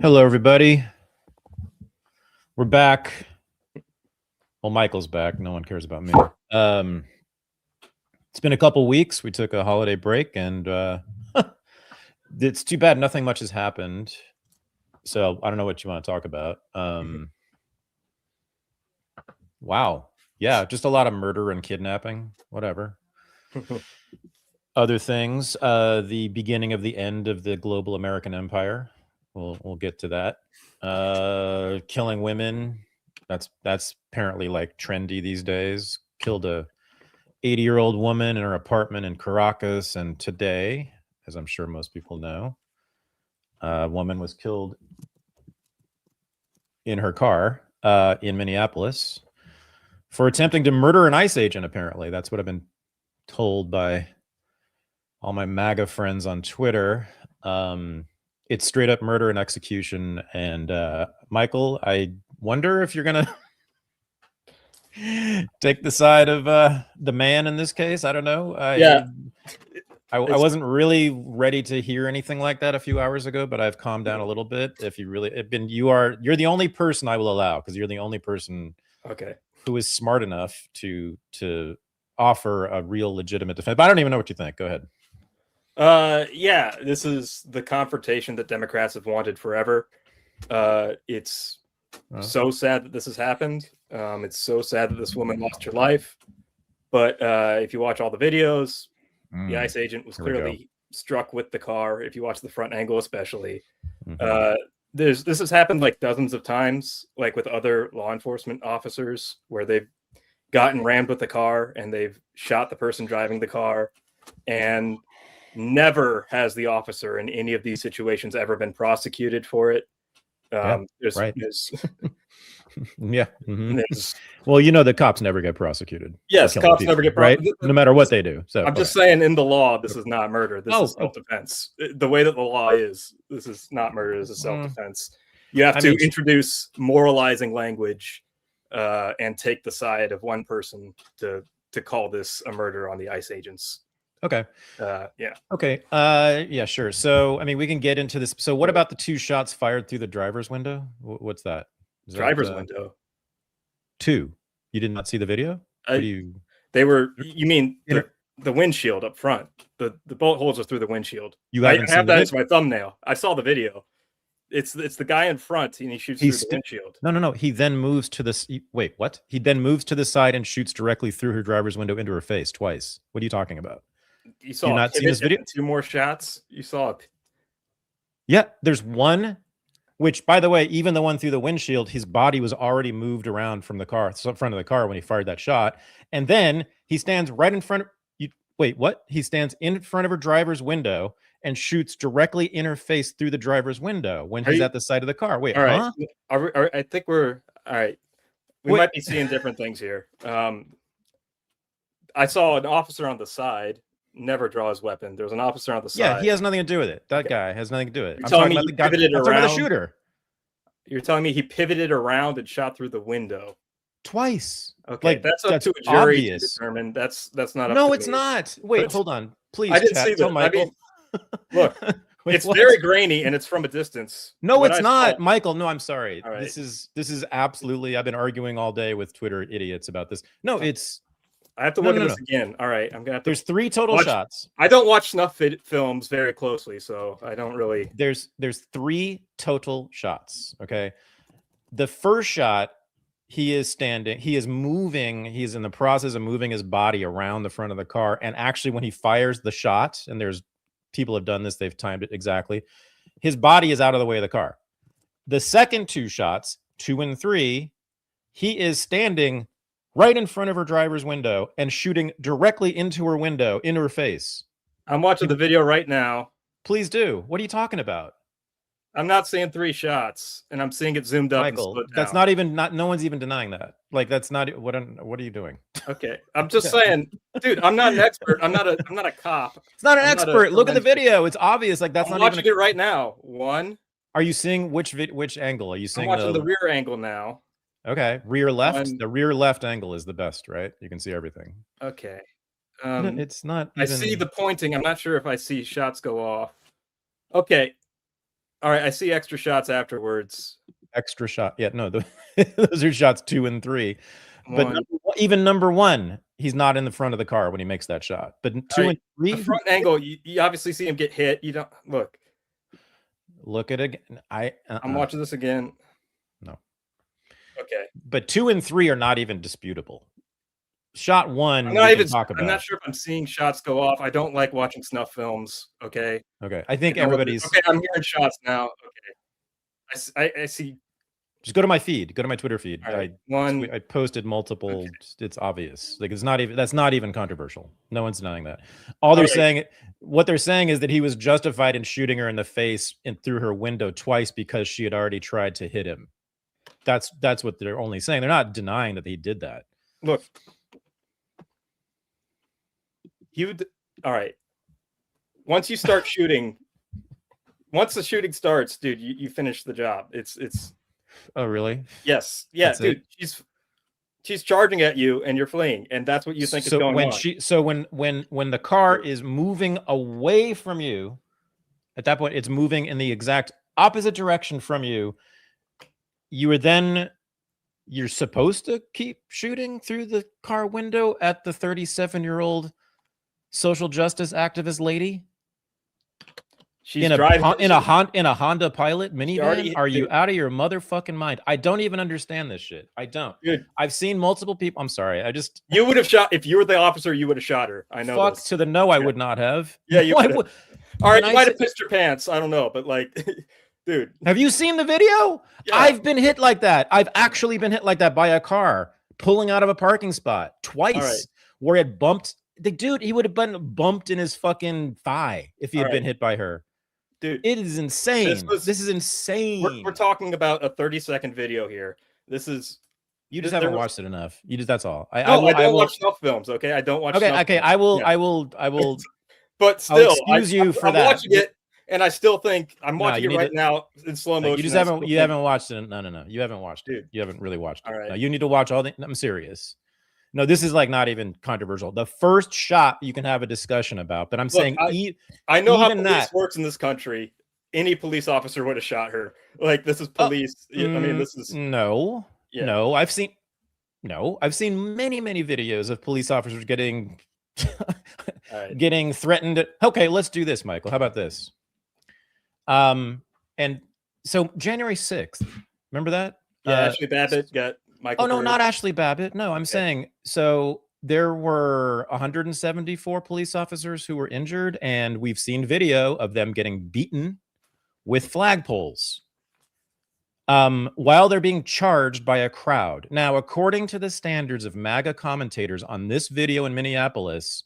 Hello, everybody. We're back. Well, Michael's back. No one cares about me. It's been a couple weeks. We took a holiday break, and it's too bad nothing much has happened. So I don't know what you want to talk about. Wow. Yeah, just a lot of murder and kidnapping. Whatever. Other things. The beginning of the end of the global American empire. We'll get to that. Killing women. That's apparently like trendy these days. Killed a 80-year-old woman in her apartment in Caracas, and today, as I'm sure most people know, a woman was killed in her car in Minneapolis for attempting to murder an ICE agent. Apparently, that's what I've been told by all my MAGA friends on Twitter. It's straight up murder and execution. And Michael, I wonder if you're gonna take the side of the man in this case. I don't know. I wasn't really ready to hear anything like that a few hours ago, but I've calmed down a little bit. If you really, you're the only person I will allow, because you're the only person who is smart enough to offer a real legitimate defense. But I don't even know what you think. Go ahead. Yeah, this is the confrontation that Democrats have wanted forever. It's so sad that this has happened. It's so sad that this woman lost her life. But if you watch all the videos, the ICE agent was clearly struck with the car. If you watch the front angle, especially, this has happened like dozens of times, like with other law enforcement officers, where they've gotten rammed with the car and they've shot the person driving the car, and never has the officer in any of these situations ever been prosecuted for it. Right. Yeah. Well, you know, the cops never get prosecuted. Yes, cops never get prosecuted, right? No matter what they do. So I'm just saying, in the law, this is not murder. This is self-defense. The way that the law is, this is not murder. This is self-defense. You have to introduce moralizing language and take the side of one person to call this a murder on the ICE agents. Okay. Yeah. Okay. Yeah, sure. So, I mean, we can get into this. So what about the 2 shots fired through the driver's window? What's that? Driver's window? 2. You did not see the video? They were, you mean the windshield up front. The bullet holes are through the windshield. I have that as my thumbnail. I saw the video. It's the guy in front, and he shoots through the windshield. No. He then moves to this. Wait, what? He then moves to the side and shoots directly through her driver's window into her face twice. What are you talking about? You saw not seen this video? 2 more shots. You saw it. Yeah, there's one, which, by the way, even the one through the windshield, his body was already moved around from the car, front of the car, when he fired that shot. And then he stands right in front of you. Wait, what? He stands in front of her driver's window and shoots directly in her face through the driver's window when he's at the side of the car. Wait, all right. I think we're all right. We might be seeing different things here. I saw an officer on the side never draw his weapon. There was an officer on the side. Yeah, he has nothing to do with it. That guy has nothing to do with it. I'm talking about the guy. I'm talking about the shooter. You're telling me he pivoted around and shot through the window twice? Okay, like, that's up to a jury to determine. That's not. No, it's not. Wait, hold on, please. I didn't see that. Michael. I mean, look, it's very grainy and it's from a distance. No, it's not, Michael. No, I'm sorry. Right. This is absolutely. I've been arguing all day with Twitter idiots about this. No, it's. I have to look at this again. All right, I'm gonna have to. There's 3 total shots. I don't watch snuff films very closely, so I don't really. There's 3 total shots. Okay, the first shot, he is standing. He is moving. He's in the process of moving his body around the front of the car. And actually, when he fires the shot, and there's people have done this, they've timed it exactly. His body is out of the way of the car. The second 2 shots, 2 and 3, he is standing right in front of her driver's window and shooting directly into her window, into her face. I'm watching the video right now. Please do. What are you talking about? I'm not seeing 3 shots, and I'm seeing it zoomed up. Michael, that's not even no one's even denying that. Like, that's not what are you doing? Okay, I'm just saying, dude. I'm not an expert. I'm not a cop. It's not an expert. Look at the video. It's obvious. Like, that's I'm not watching it right now. 1. Are you seeing which angle? Are you seeing? I'm watching the rear angle now. Okay, rear left. The rear left angle is the best, right? You can see everything. Okay. No, it's not. I see the pointing. I'm not sure if I see shots go off. Okay. All right, I see extra shots afterwards. Extra shot. Yeah, no, those are shots 2 and 3. But even number 1, he's not in the front of the car when he makes that shot. But 2 and 3, the front angle, you obviously see him get hit. You don't look at it again. I'm watching this again. No. Okay. But 2 and 3 are not even disputable. Shot 1, I'm not sure if I'm seeing shots go off. I don't like watching snuff films. Okay. I think everybody's okay. I'm hearing shots now. Okay. I see. Just go to my feed. Go to my Twitter feed. Right. I posted multiple. Okay. It's obvious. Like that's not even controversial. No one's denying that. What they're saying is that he was justified in shooting her in the face and through her window twice because she had already tried to hit him. That's what they're only saying. They're not denying that he did that. Look. All right. Once you start shooting, once the shooting starts, dude, you finish the job. It's. Oh really? Yes. Yeah, that's dude. It? She's charging at you, and you're fleeing, and that's what you think is going on. When the car is moving away from you, at that point, it's moving in the exact opposite direction from you. You're supposed to keep shooting through the car window at the 37-year-old social justice activist lady. She's driving in a Honda Pilot minivan. Are you out of your motherfucking mind? I don't even understand this shit. I don't. Dude. I've seen multiple people. I'm sorry. You would have shot if you were the officer. You would have shot her. I know. Fuck this. To the no, I would not have. Yeah, you would. All right, you might have pissed your pants. I don't know, but like, dude, have you seen the video? Yeah. I've been hit like that. I've actually been hit like that by a car pulling out of a parking spot twice, where it bumped. The dude, he would have been bumped in his fucking thigh if he had been hit by her. Dude, it is insane. This is insane. We're talking about a 30-second video here. This is you just haven't watched it enough. That's all. I don't watch snuff films. Okay, I don't watch. Okay. I will. But still, excuse you for that. I'm watching it, and I still think I'm watching it right now in slow motion. You just haven't. You haven't watched it. No. You haven't watched it. You haven't really watched it. All right. No, you need to watch all the. I'm serious. No, this is like not even controversial. The first shot you can have a discussion about, but I'm saying I know how police works in this country. Any police officer would have shot her. Like this is police. I mean, this is no. I've seen many videos of police officers getting getting threatened. Okay, let's do this, Michael. How about this? And so January 6th, remember that? Yeah, Ashley Babbitt got. Michael no, not Ashley Babbitt. No, I'm saying so there were 174 police officers who were injured, and we've seen video of them getting beaten with flagpoles while they're being charged by a crowd. Now, according to the standards of MAGA commentators on this video in Minneapolis,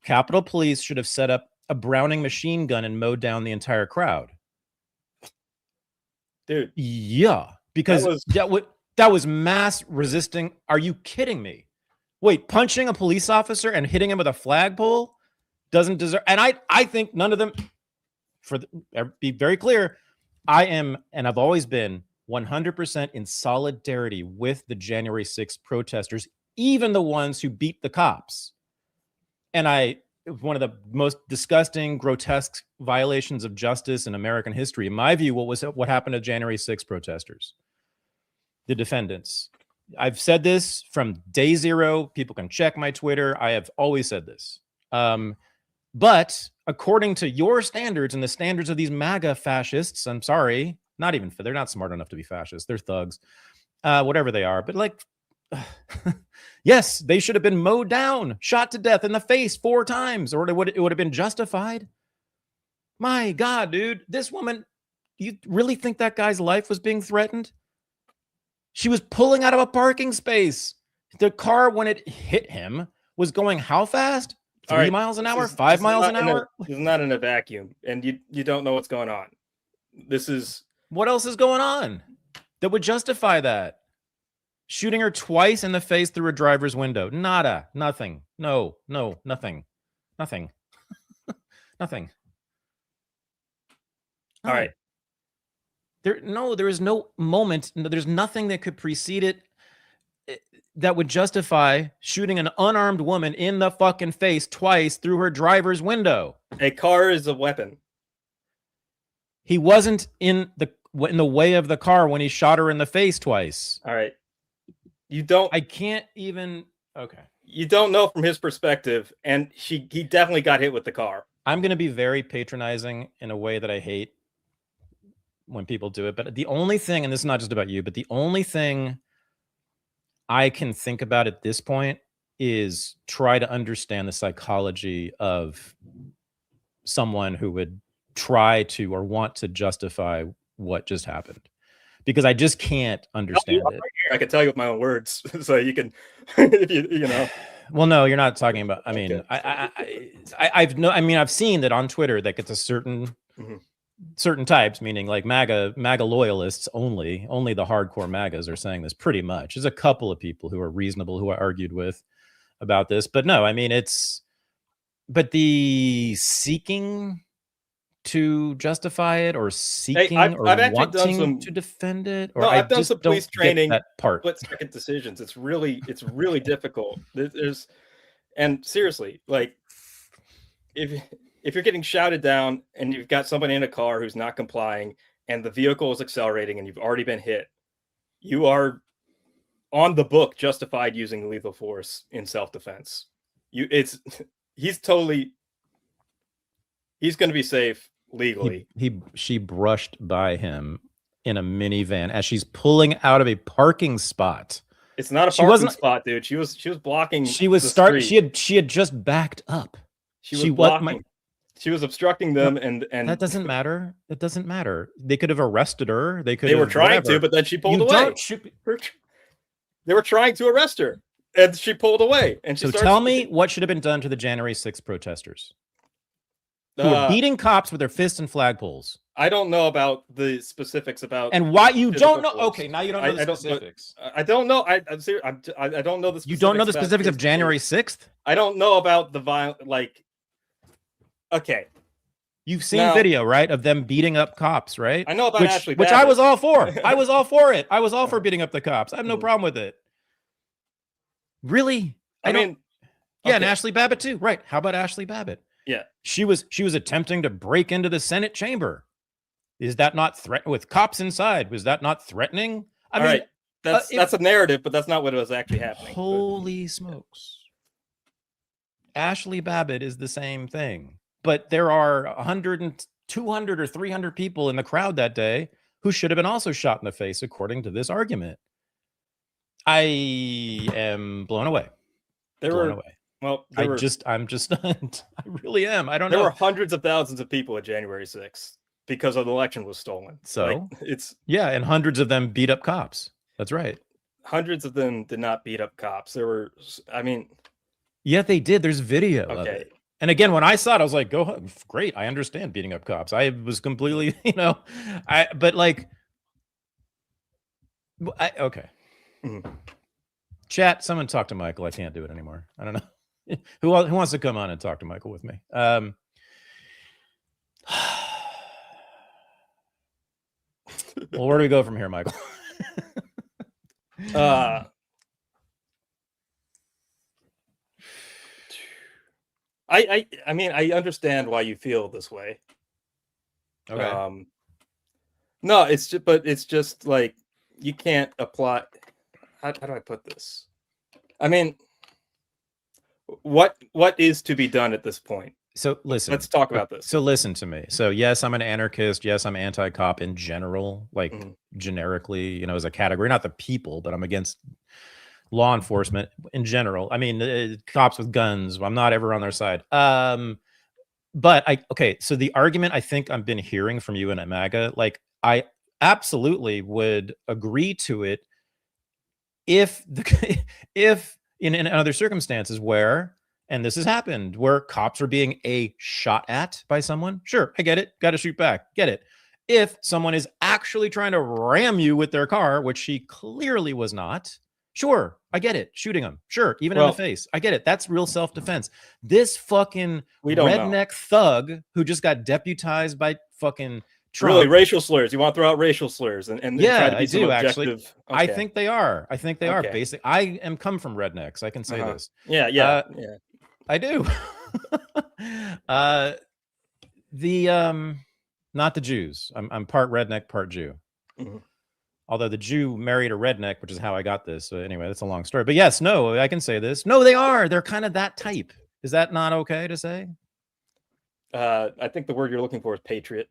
Capitol Police should have set up a Browning machine gun and mowed down the entire crowd. Dude. Yeah, because that was mass resisting. Are you kidding me? Wait, punching a police officer and hitting him with a flagpole doesn't deserve. And I think none of them. Be very clear, I am and I've always been 100% in solidarity with the January 6th protesters, even the ones who beat the cops. And one of the most disgusting, grotesque violations of justice in American history, in my view, what happened to January 6th protesters. The defendants. I've said this from day zero. People can check my Twitter. I have always said this. But according to your standards and the standards of these MAGA fascists, I'm sorry, they're not smart enough to be fascists. They're thugs, whatever they are. But like, yes, they should have been mowed down, shot to death in the face 4 times, or it would have been justified. My God, dude, this woman, you really think that guy's life was being threatened? She was pulling out of a parking space. The car, when it hit him, was going how fast? 3 miles an hour? 5 miles an hour? It's not in a vacuum, and you don't know what's going on. This is... What else is going on that would justify that? Shooting her twice in the face through a driver's window. Nada. Nothing. No. Nothing. Nothing. Nothing. All right. There is no moment. There's nothing that could precede it that would justify shooting an unarmed woman in the fucking face twice through her driver's window. A car is a weapon. He wasn't in the way of the car when he shot her in the face twice. All right. I can't even. Okay. You don't know from his perspective, and he definitely got hit with the car. I'm going to be very patronizing in a way that I hate when people do it. But the only thing, and this is not just about you, but the only thing I can think about at this point is try to understand the psychology of someone who would try to or want to justify what just happened, because I just can't understand it. I can tell you with my own words, so you can, if you know. Well, no, you're not talking about. I mean, Okay. I've seen that on Twitter that gets a certain certain types, meaning like MAGA loyalists only the hardcore MAGAs are saying this pretty much. There's a couple of people who are reasonable who I argued with about this, but no, I mean but the seeking to justify it or seeking I've wanting to defend it, or I've done some police training, that part. Split-second decisions. It's really difficult. And seriously, like if you're getting shouted down and you've got somebody in a car who's not complying and the vehicle is accelerating and you've already been hit, you are on the book justified using lethal force in self-defense. He's going to be safe legally. She brushed by him in a minivan as she's pulling out of a parking spot. It's not a parking spot, dude. She was blocking. She had just backed up. She was blocking. She was obstructing them, and that doesn't matter. It doesn't matter. They could have arrested her. They were trying to, but then she pulled away. They were trying to arrest her, and she pulled away. And so tell me what should have been done to the January 6th protesters who were beating cops with their fists and flagpoles. I don't know about the specifics about, and why you don't know. Okay, now you don't know the specifics. I don't know. I don't know the specifics. You don't know the specifics of January 6th? I don't know about the violent, like. Okay. You've seen video, right, of them beating up cops, right? I know about Ashley Babbitt. Which I was all for. I was all for it. I was all for beating up the cops. I have no problem with it. Really? I mean, yeah, and Ashley Babbitt too. Right. How about Ashley Babbitt? Yeah. She was attempting to break into the Senate chamber. Is that not threat with cops inside? Was that not threatening? I mean, that's a narrative, but that's not what was actually happening. Holy smokes. Ashley Babbitt is the same thing. But there are 100 and 200 or 300 people in the crowd that day who should have been also shot in the face, according to this argument. I am blown away. I'm just stunned. I really am. I don't know. There were hundreds of thousands of people at January 6th because the election was stolen. So and hundreds of them beat up cops. That's right. Hundreds of them did not beat up cops. Yeah, they did. There's video of it. And again, when I saw it, I was like, "Go great! I understand beating up cops." I was completely, okay. Chat, someone talk to Michael. I can't do it anymore. I don't know who wants to come on and talk to Michael with me. Well, where do we go from here, Michael? I mean, I understand why you feel this way. Okay. No, it's just like you can't apply. How do I put this? I mean, what is to be done at this point? So listen, let's talk about this. So listen to me. So yes, I'm an anarchist. Yes, I'm anti-cop in general, like generically, as a category, not the people, but I'm against law enforcement in general. I mean, cops with guns, I'm not ever on their side. But so the argument I think I've been hearing from you in MAGA, like I absolutely would agree to it if in other circumstances where, and this has happened, where cops are being shot at by someone. Sure, I get it. Got to shoot back. Get it. If someone is actually trying to ram you with their car, which she clearly was not, sure, I get it. Shooting them. Sure, even in the face. I get it. That's real self-defense. This fucking redneck thug who just got deputized by fucking Trump. Really, racial slurs. You want to throw out racial slurs and try to be I do actually. Okay. I think they are. Basic. I am come from rednecks. I can say this. Yeah. I do. Not the Jews. I'm part redneck, part Jew. Mhm. Although the Jew married a redneck, which is how I got this. So anyway, that's a long story. But yes, no, I can say this. No, they are. They're kind of that type. Is that not okay to say? I think the word you're looking for is patriot.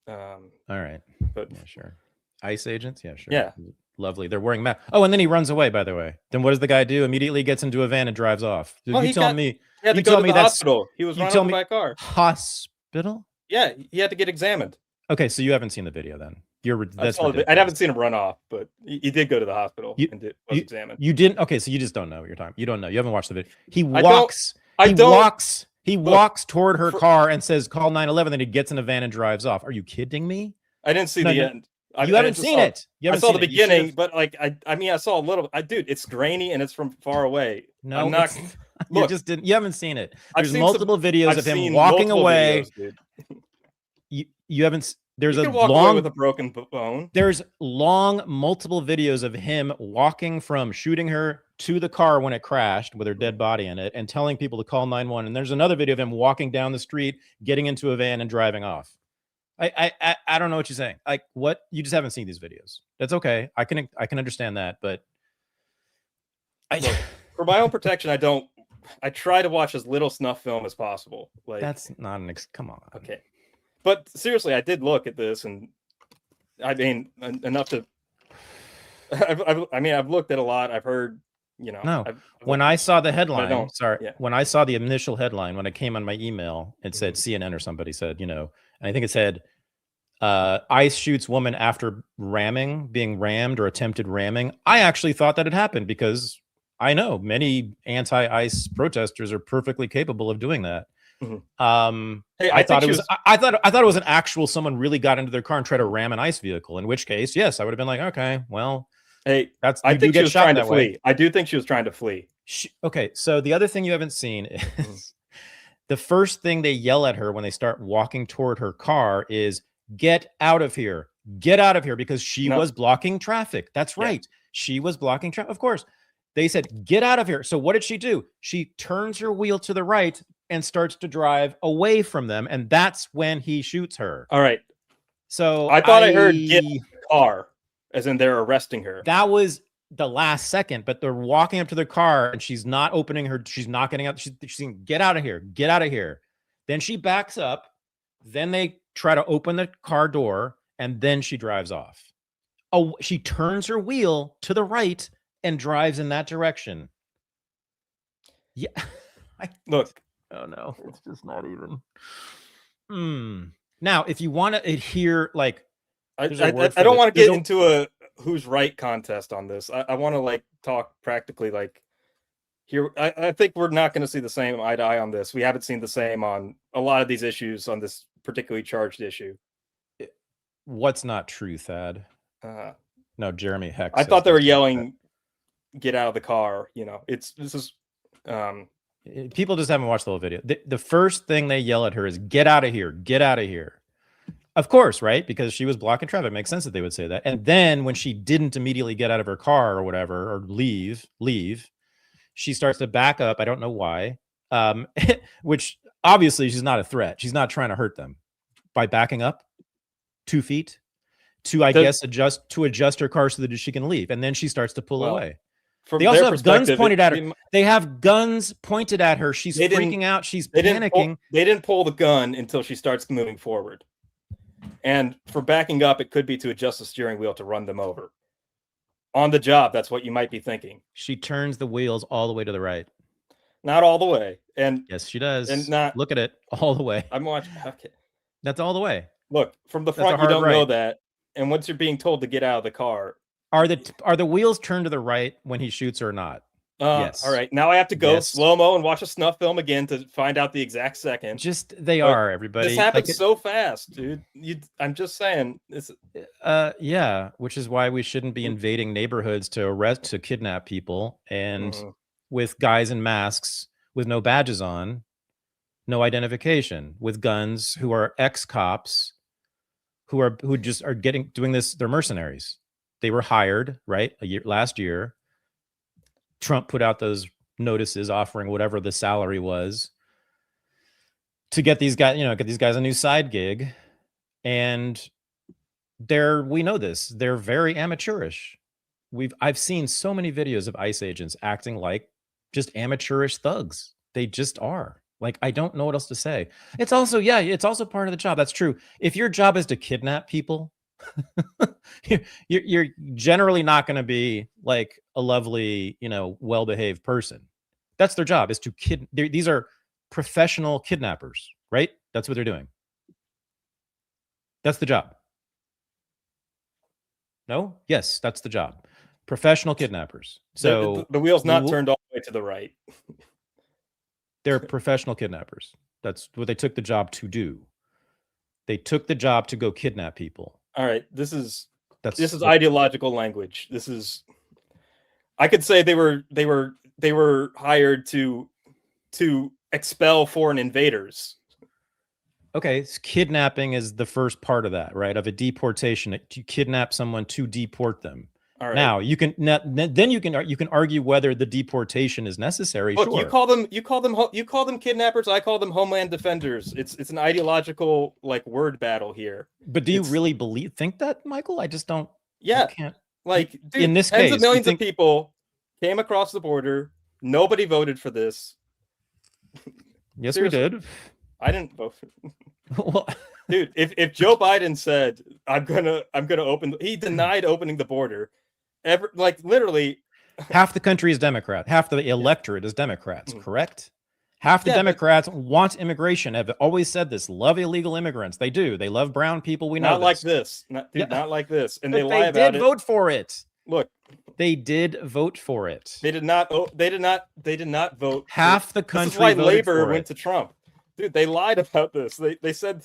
All right. But yeah, sure. ICE agents? Yeah, sure. Yeah. Lovely. They're wearing masks. Oh, and then he runs away, by the way. Then what does the guy do? Immediately gets into a van and drives off. Well, you he tell got- me. he had to You go tell to me the that's hospital. He was you run tell over me- by a car. Hospital? Yeah, he had to get examined. Okay, so you haven't seen the video then. I haven't seen him run off, but he did go to the hospital and was examined. You didn't? Okay, so you just don't know what you're talking. You don't know. You haven't watched the video. He I walks. don't- He walks toward her car and says, "Call 911." Then he gets in a van and drives off. Are you kidding me? I didn't see the end. You haven't seen it. I saw the beginning, but like I mean, I saw a little. Dude, it's grainy and it's from far away. No, I'm not. Look, you haven't seen it. I've There's seen multiple videos I've of him seen walking multiple away. videos, dude. You haven't. There's You a can walk away long with a broken bone. There's long multiple videos of him walking from shooting her to the car when it crashed with her dead body in it and telling people to call 911. And there's another video of him walking down the street, getting into a van and driving off. I don't know what you're saying. Like, what? You just haven't seen these videos. That's okay. I can understand that, but Look, for my own protection, I try to watch as little snuff film as possible. Like, that's not an come on. Okay. But seriously, I did look at this, and I mean, enough to. I've looked at a lot. I've heard, No, when I saw the headline, yeah. When I saw the initial headline, when it came on my email, it said CNN or somebody said, and I think it said, ICE shoots woman after being rammed or attempted ramming. I actually thought that had happened because I know many anti-ICE protesters are perfectly capable of doing that. Hey, I thought it was an actual someone really got into their car and tried to ram an ICE vehicle. In which case, yes, I would have been like, okay, well, hey, I think she was trying to flee. I do think she was trying to flee. Okay, so the other thing you haven't seen is the first thing they yell at her when they start walking toward her car is "Get out of here! Get out of here!" because she was blocking traffic. That's right, she was blocking traffic. Of course, they said, "Get out of here." So what did she do? She turns her wheel to the right and starts to drive away from them, and that's when he shoots her. All right. So I thought I heard "get in the car," as in they're arresting her. That was the last second, but they're walking up to the car and she's not opening her. She's not getting out. She's saying, "Get out of here! Get out of here!" Then she backs up. Then they try to open the car door, and then she drives off. Oh, she turns her wheel to the right and drives in that direction. Yeah. Look. Oh no, it's just not even. Now, if you want to adhere, like, I don't want to get into a who's right contest on this. I want to like talk practically. Like, here, I think we're not going to see the same eye to eye on this. We haven't seen the same on a lot of these issues on this particularly charged issue. What's not true, Thad? No, Jeremy Heck. I thought they were yelling, "Get out of the car!" This is. People just haven't watched the whole video. The first thing they yell at her is "Get out of here! Get out of here!" Of course, right? Because she was blocking traffic. It makes sense that they would say that. And then when she didn't immediately get out of her car or whatever, or leave, she starts to back up. I don't know why. Which obviously she's not a threat. She's not trying to hurt them by backing up 2 feet to, I guess, adjust her car so that she can leave. And then she starts to pull away. They also have guns pointed at her. They have guns pointed at her. She's freaking out. She's panicking. They didn't pull the gun until she starts moving forward. And for backing up, it could be to adjust the steering wheel to run them over. On the job, that's what you might be thinking. She turns the wheels all the way to the right. Not all the way. And yes, she does. And not look at it all the way. I'm watching. Okay. That's all the way. Look, from the front, you don't know that. And once you're being told to get out of the car. Are the wheels turned to the right when he shoots or not? Yes. All right. Now I have to go slow-mo and watch a snuff film again to find out the exact second. They are, everybody. This happens so fast, dude. I'm just saying. Yeah, which is why we shouldn't be invading neighborhoods to kidnap people and with guys in masks with no badges on, no identification, with guns, who are ex-cops, who just are doing this. They're mercenaries. They were hired, right? Last year. Trump put out those notices offering whatever the salary was to get these guys, get these guys a new side gig. And we know this, they're very amateurish. I've seen so many videos of ICE agents acting like just amateurish thugs. They just are. Like, I don't know what else to say. It's also, yeah, it's also part of the job. That's true. If your job is to kidnap people, you're generally not going to be like a lovely, well-behaved person. That's their job, is to these are professional kidnappers, right? That's what they're doing. That's the job. No? Yes, that's the job. Professional kidnappers. So the wheel's not turned all the way to the right. They're professional kidnappers. That's what they took the job to do. They took the job to go kidnap people. All right, this is ideological language. This is, I could say they were hired to expel foreign invaders. Okay, kidnapping is the first part of that, right? Of a deportation, you kidnap someone to deport them. All right. Now you can argue whether the deportation is necessary. Look, sure. you call them kidnappers. I call them homeland defenders. It's an ideological word battle here. But do you really think that, Michael? I just don't. Yeah, can't. Dude, in this tens case, of millions of people came across the border. Nobody voted for this. Yes, seriously, we did. I didn't vote for it. Well, dude, if Joe Biden said I'm gonna open, he denied opening the border. Literally, half the country is Democrat. Half the electorate is Democrats. Correct. Half the Democrats want immigration. Have always said this. Love illegal immigrants. They do. They love brown people. We know. Not like this. Not like this. And they lie about it. They did vote for it. Look, they did vote for it. They did not. They did not vote. Half the country. This is why Labor went to Trump. Dude, they lied about this. They said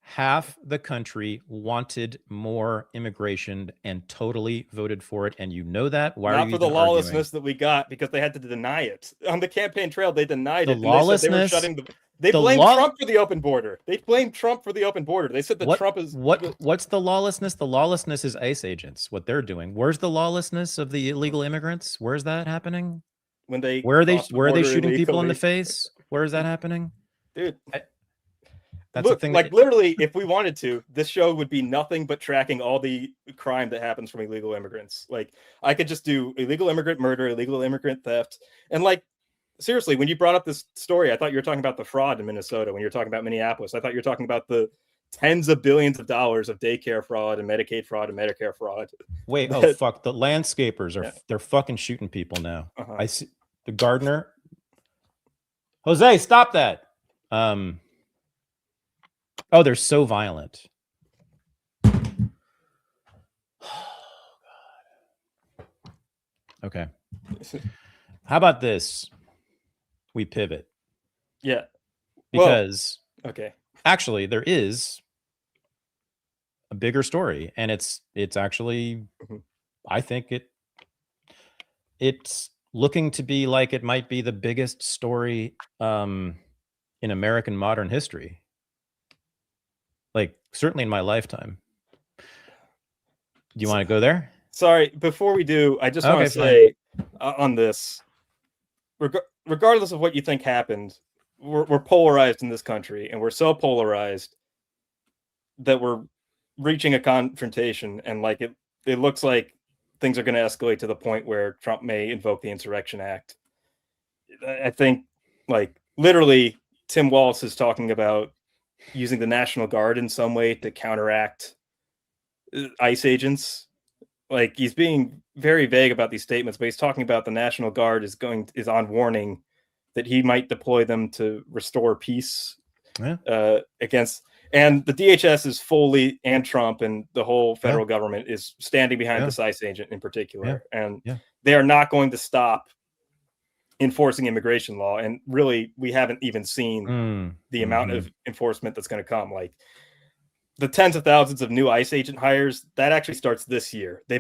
half the country wanted more immigration and totally voted for it. And you know that. Why not are you for the lawlessness that we got, because they had to deny it on the campaign trail. They denied it. Lawlessness. They blamed Trump for the open border. They blamed Trump for the open border. They said that Trump is what's the lawlessness? The lawlessness is ICE agents. What they're doing. Where's the lawlessness of the illegal immigrants? Where's that happening? When they where are they shooting illegally? People in the face? Where is that happening? Dude, that's the thing. Literally, if we wanted to, this show would be nothing but tracking all the crime that happens from illegal immigrants. I could just do illegal immigrant murder, illegal immigrant theft, and seriously, when you brought up this story, I thought you were talking about the fraud in Minnesota. When you're talking about Minneapolis, I thought you were talking about the tens of billions of dollars of daycare fraud and Medicaid fraud and Medicare fraud. Wait, oh fuck! The landscapers they're fucking shooting people now. I see the gardener. Jose, stop that. Oh, they're so violent. Oh, God. Okay. How about this? We pivot. Yeah. Because okay. Actually, there is a bigger story, and it's actually I think it's looking to be like it might be the biggest story in American modern history. Certainly in my lifetime. Do you want to go there? Sorry, before we do, I just want to say on this, regardless of what you think happened, we're polarized in this country, and we're so polarized that we're reaching a confrontation, and it looks like things are going to escalate to the point where Trump may invoke the Insurrection Act. I think literally Tim Walz is talking about using the National Guard in some way to counteract ICE agents. He's being very vague about these statements, but he's talking about the National Guard is on warning that he might deploy them to restore peace against. And the DHS is fully, and Trump and the whole federal government is standing behind this ICE agent in particular. And they are not going to stop enforcing immigration law. And really, we haven't even seen the amount of enforcement that's going to come. The tens of thousands of new ICE agent hires, that actually starts this year. They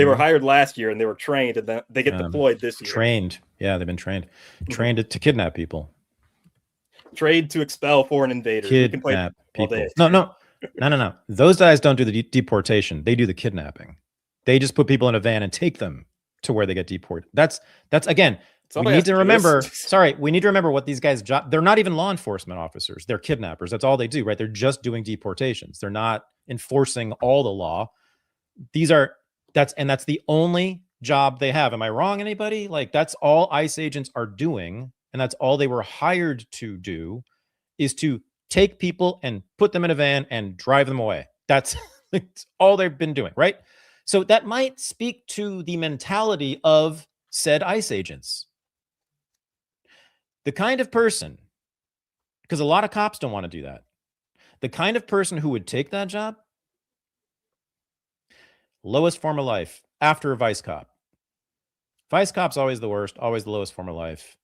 were hired last year, and they were trained, and then they get deployed this year. They've been trained to kidnap people. Trained to expel foreign invaders. Kidnap people. No. Those guys don't do the deportation. They do the kidnapping. They just put people in a van and take them to where they get deported. That's again, We need to remember, we need to remember what these guys' job, they're not even law enforcement officers. They're kidnappers. That's all they do, right? They're just doing deportations. They're not enforcing all the law. That's the only job they have. Am I wrong, anybody? Like, that's all ICE agents are doing. And that's all they were hired to do, is to take people and put them in a van and drive them away. That's all they've been doing, right? So that might speak to the mentality of said ICE agents. The kind of person, because a lot of cops don't want to do that, the kind of person who would take that job, lowest form of life after a vice cop. Vice cop's always the worst, always the lowest form of life.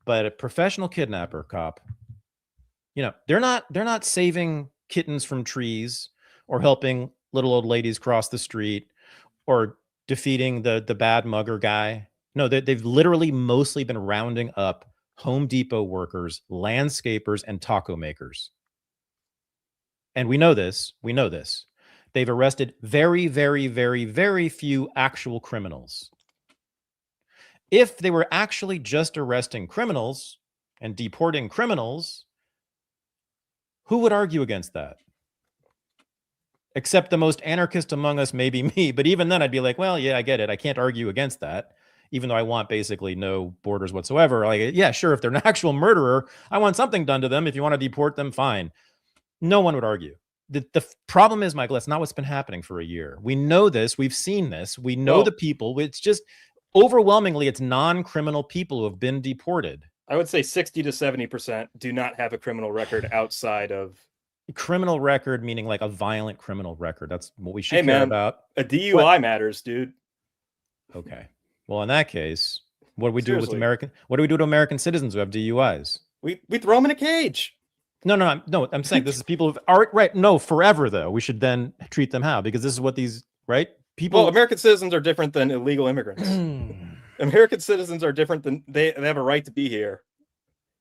But a professional kidnapper cop, they're not saving kittens from trees or helping little old ladies cross the street or defeating the bad mugger guy. No, they've literally mostly been rounding up Home Depot workers, landscapers, and taco makers. And we know this. They've arrested very, very, very, very few actual criminals. If they were actually just arresting criminals and deporting criminals, who would argue against that? Except the most anarchist among us, maybe me. But even then, I'd be like, well, yeah, I get it. I can't argue against that, even though I want basically no borders whatsoever. Like, yeah, sure, if they're an actual murderer, I want something done to them. If you want to deport them, fine. No one would argue. The problem is, Michael, that's not what's been happening for a year. We know this. We've seen this. We know the people. It's just overwhelmingly, it's non-criminal people who have been deported. I would say 60 to 70% do not have a criminal record outside of... Criminal record, meaning like a violent criminal record. That's what we should care about. A DUI matters, dude. Okay. Well, in that case, what do we do with American? What do we do to American citizens who have DUIs? We throw them in a cage. No. I'm saying this is people who are right. No, forever though. We should then treat them how? Because this is what these people. Well, American citizens are different than illegal immigrants. American citizens are different than they have a right to be here.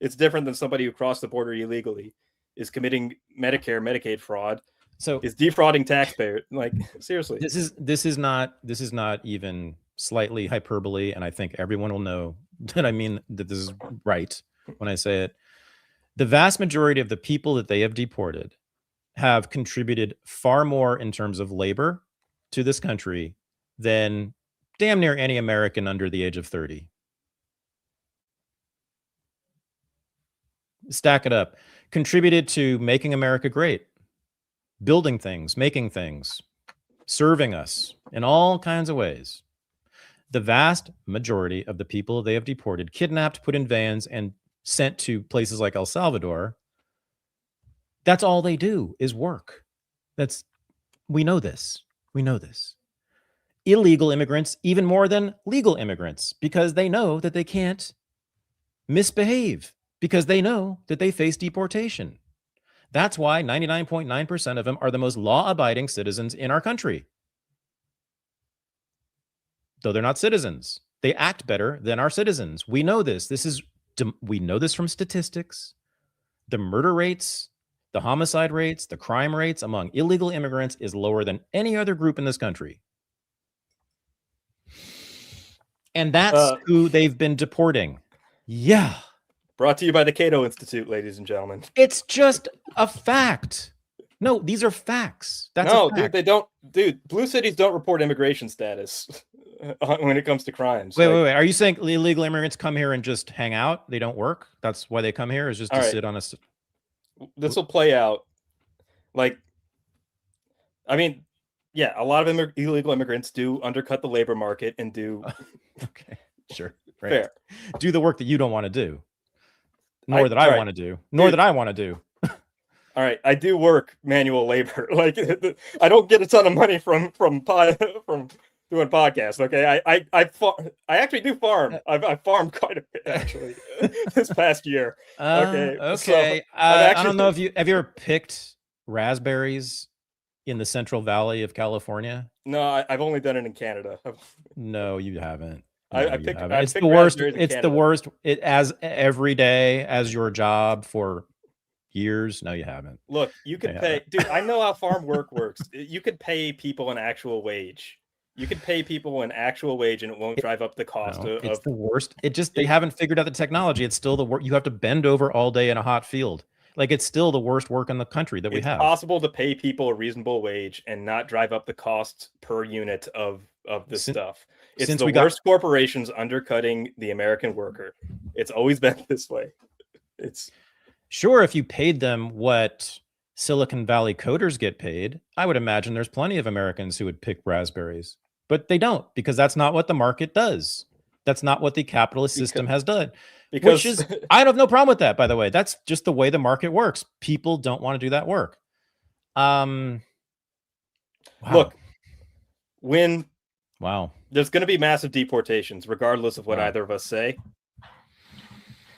It's different than somebody who crossed the border illegally, is committing Medicare, Medicaid fraud, so is defrauding taxpayers. Like, seriously, this is not even slightly hyperbole, and I think everyone will know that I mean that this is right when I say it. The vast majority of the people that they have deported have contributed far more in terms of labor to this country than damn near any American under the age of 30. Stack it up. Contributed to making America great, building things, making things, serving us in all kinds of ways. The vast majority of the people they have deported, kidnapped, put in vans, and sent to places like El Salvador, that's all they do is work. We know this. Illegal immigrants, even more than legal immigrants, because they know that they can't misbehave, because they know that they face deportation. That's why 99.9% of them are the most law-abiding citizens in our country. Though they're not citizens, they act better than our citizens. We know this. We know this from statistics. The murder rates, the homicide rates, the crime rates among illegal immigrants is lower than any other group in this country. And that's who they've been deporting. Yeah. Brought to you by the Cato Institute, ladies and gentlemen. It's just a fact. No, these are facts. That's a fact. Dude, they don't. Dude, blue cities don't report immigration status when it comes to crimes. Wait. Are you saying illegal immigrants come here and just hang out? They don't work? That's why they come here, is just to sit on a... This will play out. Like, I mean, yeah, a lot of illegal immigrants do undercut the labor market and do... Okay, sure. Right. Fair. Do the work that you don't want to do. Nor that I want to do. All right, I do work manual labor. Like, I don't get a ton of money from doing podcasts. Okay, I actually do farm. I farmed quite a bit actually this past year. Okay. So I don't know if have you ever picked raspberries in the Central Valley of California? No, I've only done it in Canada. No, you haven't. It's the worst. It's the worst. It as every day as your job for years. No, you haven't. Look, you can pay, dude. I know how farm work works. You could pay people an actual wage You could pay people an actual wage and it won't drive up the cost it's the worst. They haven't figured out the technology. It's still the work. You have to bend over all day in a hot field. Like, it's still the worst work in the country that we have. It's possible to pay people a reasonable wage and not drive up the cost per unit of this stuff. It's the worst corporations undercutting the American worker. It's always been this way. It's sure, if you paid them what Silicon Valley coders get paid, I would imagine there's plenty of Americans who would pick raspberries, but they don't, because that's not what the market does. That's not what the capitalist system has done. Which is, I have no problem with that, by the way. That's just the way the market works. People don't want to do that work. Wow. Look, there's going to be massive deportations, regardless of what either of us say.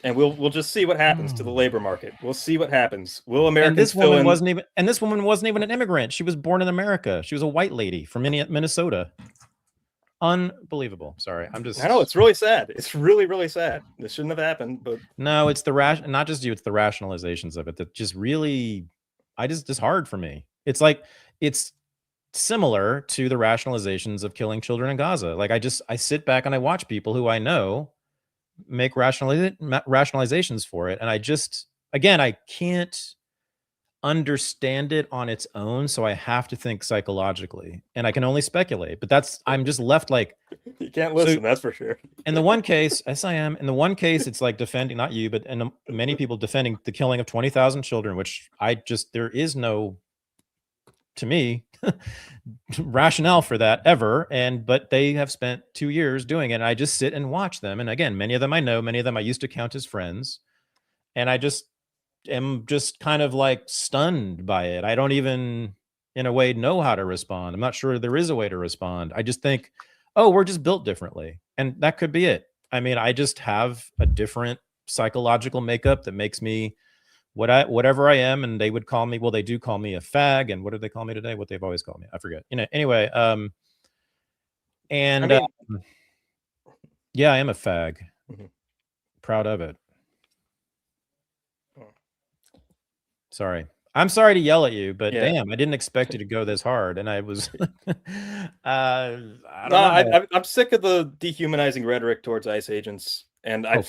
And we'll just see what happens to the labor market. We'll see what happens. Will Americans this woman wasn't even an immigrant. She was born in America. She was a white lady from Minnesota. Unbelievable. Sorry, I know, it's really sad. It's really, really sad. This shouldn't have happened, but no, it's not just you, it's the rationalizations of it that just really, it's hard for me. It's like, it's similar to the rationalizations of killing children in Gaza. Like, I sit back and I watch people who I know make rationalizations for it, and I can't understand it on its own, so I have to think psychologically, and I can only speculate. But I'm just left like, you can't listen. That's for sure. In the one case, yes, I am. In the one case, it's like defending, not you, but many people defending the killing of 20,000 children, which there is no, to me, rationale for that ever. But they have spent 2 years doing it, and I just sit and watch them. And again, many of them I know, many of them I used to count as friends, and I just am just kind of like stunned by it. I don't even, in a way, know how to respond. I'm not sure there is a way to respond. I just think, oh, we're just built differently, and that could be it. I mean, I just have a different psychological makeup that makes me whatever I am. And they would call me, well, they do call me a fag, and what did they call me today? What they've always called me, I forget. Anyway, yeah, I am a fag. Proud of it. Sorry. I'm sorry to yell at you, but damn, I didn't expect you to go this hard. And I was, I'm sick of the dehumanizing rhetoric towards ICE agents. And I'm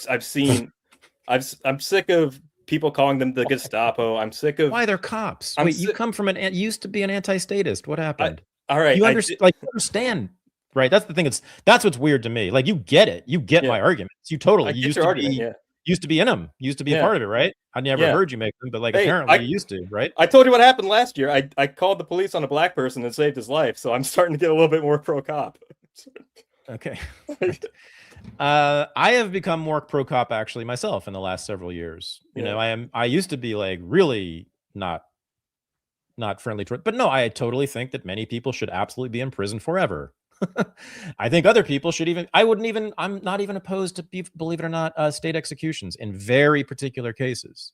sick of people calling them the Gestapo. I'm sick of why they're cops. Wait, you come from used to be an anti-statist. What happened? All right. You understand, right? That's the thing. That's what's weird to me. Like, you get it. You get my arguments. You totally used to be in them, used to be a part of it, right? I never heard you make them, but apparently you used to, right? I told you what happened last year. I called the police on a black person and saved his life, so I'm starting to get a little bit more pro-cop. Okay. I have become more pro-cop actually myself in the last several years. You know, I used to be like really not friendly toward, but no, I totally think that many people should absolutely be in prison forever. I think other people should I'm not even opposed to, believe it or not, state executions in very particular cases.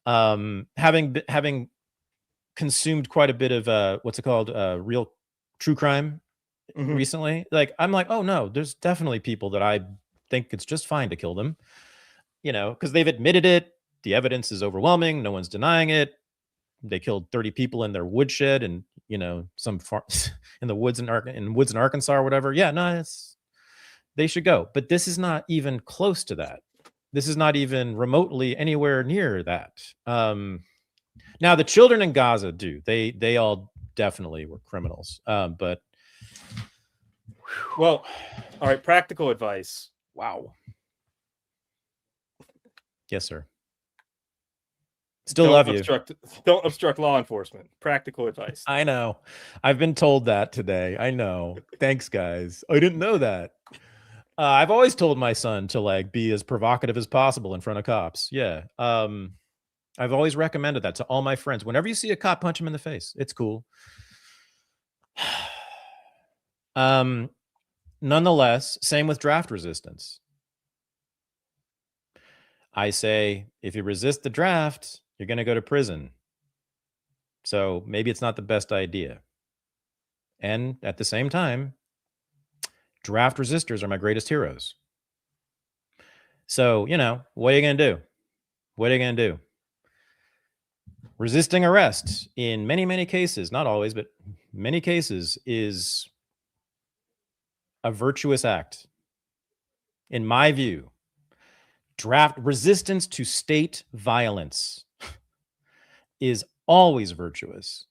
Having consumed quite a bit of what's it called, real true crime recently, like, I'm like, oh no, there's definitely people that I think it's just fine to kill them, because they've admitted it. The evidence is overwhelming. No one's denying it. They killed 30 people in their woodshed and, some farm in the woods in Arkansas or whatever. Yeah, no, they should go. But this is not even close to that. This is not even remotely anywhere near that. Now the children in Gaza they all definitely were criminals. But well, all right, practical advice. Wow. Yes, sir. Still love you. Don't obstruct law enforcement. Practical advice. I know. I've been told that today. I know. Thanks, guys. I didn't know that. I've always told my son to be as provocative as possible in front of cops. Yeah. I've always recommended that to all my friends. Whenever you see a cop, punch him in the face. It's cool. Nonetheless, same with draft resistance. I say, if you resist the draft, you're going to go to prison. So maybe it's not the best idea. And at the same time, draft resistors are my greatest heroes. So, what are you going to do? What are you going to do? Resisting arrest in many, many cases, not always, but many cases, is a virtuous act. In my view, draft resistance to state violence is always virtuous.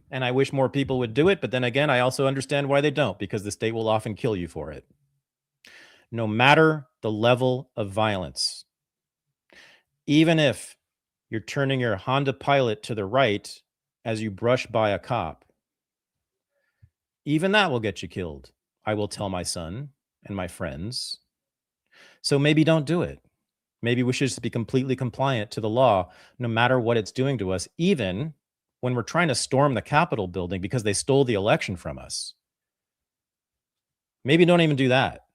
And I wish more people would do it. But then again, I also understand why they don't, because the state will often kill you for it. No matter the level of violence, even if you're turning your Honda Pilot to the right as you brush by a cop, even that will get you killed, I will tell my son and my friends. So maybe don't do it. Maybe we should just be completely compliant to the law, no matter what it's doing to us, even when we're trying to storm the Capitol building because they stole the election from us. Maybe don't even do that,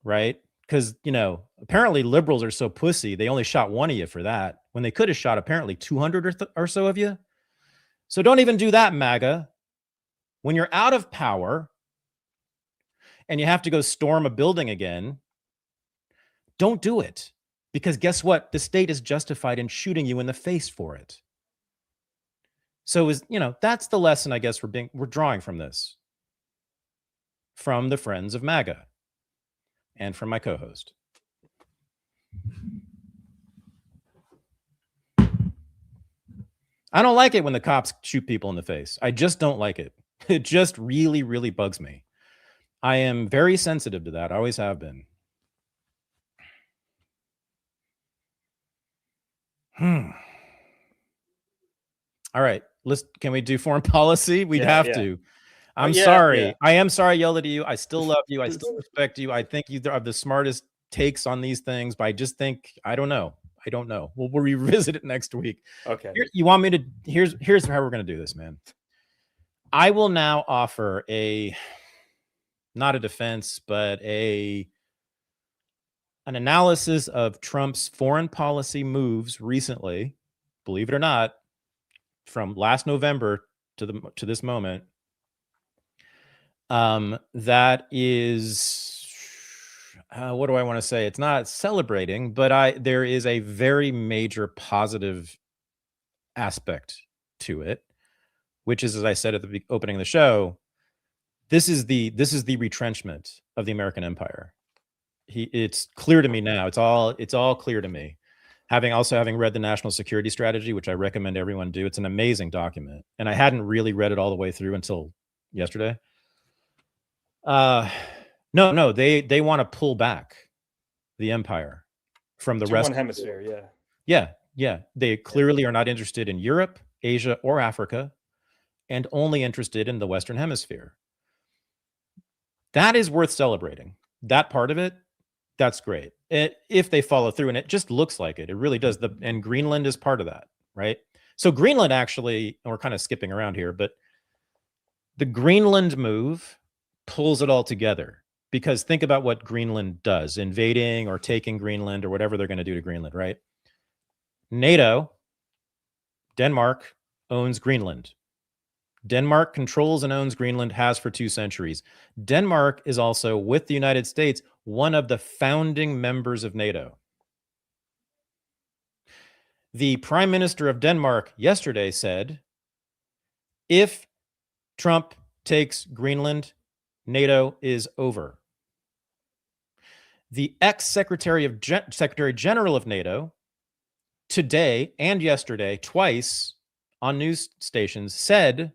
right? Because, you know, apparently liberals are so pussy, they only shot one of you for that, when they could have shot apparently 200 or so of you. So don't even do that, MAGA. When you're out of power and you have to go storm a building again, don't do it. Because guess what? The state is justified in shooting you in the face for it. So that's the lesson I guess we're drawing from this. From the friends of MAGA. And from my co-host. I don't like it when the cops shoot people in the face. I just don't like it. It just really, really bugs me. I am very sensitive to that. I always have been. All right. Can we do foreign policy? We'd have to. I'm sorry. Yeah. I am sorry I yelled at you. I still love you. I still respect you. I think you have the smartest takes on these things, but I just think, I don't know. We'll revisit it next week. Okay. You want me to, here's how we're going to do this, man. I will now offer not a defense, but an analysis of Trump's foreign policy moves recently, believe it or not, from last November to this moment. That is, what do I want to say? It's not celebrating, but there is a very major positive aspect to it, which is, as I said at the opening of the show, this is the retrenchment of the American empire. It's clear to me now. It's all clear to me. Having read the National Security Strategy, which I recommend everyone do. It's an amazing document, and I hadn't really read it all the way through until yesterday. No, they want to pull back the empire from the rest of the hemisphere. Yeah. They clearly are not interested in Europe, Asia, or Africa, and only interested in the Western Hemisphere. That is worth celebrating. That part of it, that's great. If they follow through, and it just looks like it really does. And Greenland is part of that, right? So Greenland actually, and we're kind of skipping around here, but the Greenland move pulls it all together, because think about what Greenland does, invading or taking Greenland or whatever they're going to do to Greenland, right? NATO, Denmark owns Greenland. Denmark controls and owns Greenland, has for 2 centuries. Denmark is also, with the United States, one of the founding members of NATO. The Prime Minister of Denmark yesterday said, if Trump takes Greenland, NATO is over. The ex-Secretary General of NATO today and yesterday, twice on news stations, said,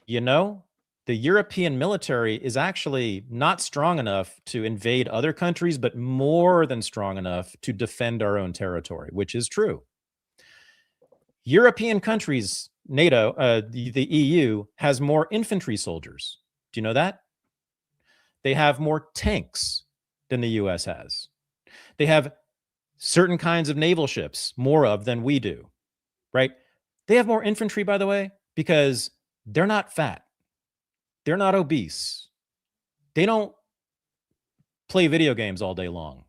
the European military is actually not strong enough to invade other countries, but more than strong enough to defend our own territory, which is true. European countries, NATO, the EU, has more infantry soldiers. Do you know that? They have more tanks than the US has. They have certain kinds of naval ships, more of than we do, right? They have more infantry, by the way, because they're not fat. They're not obese. They don't play video games all day long.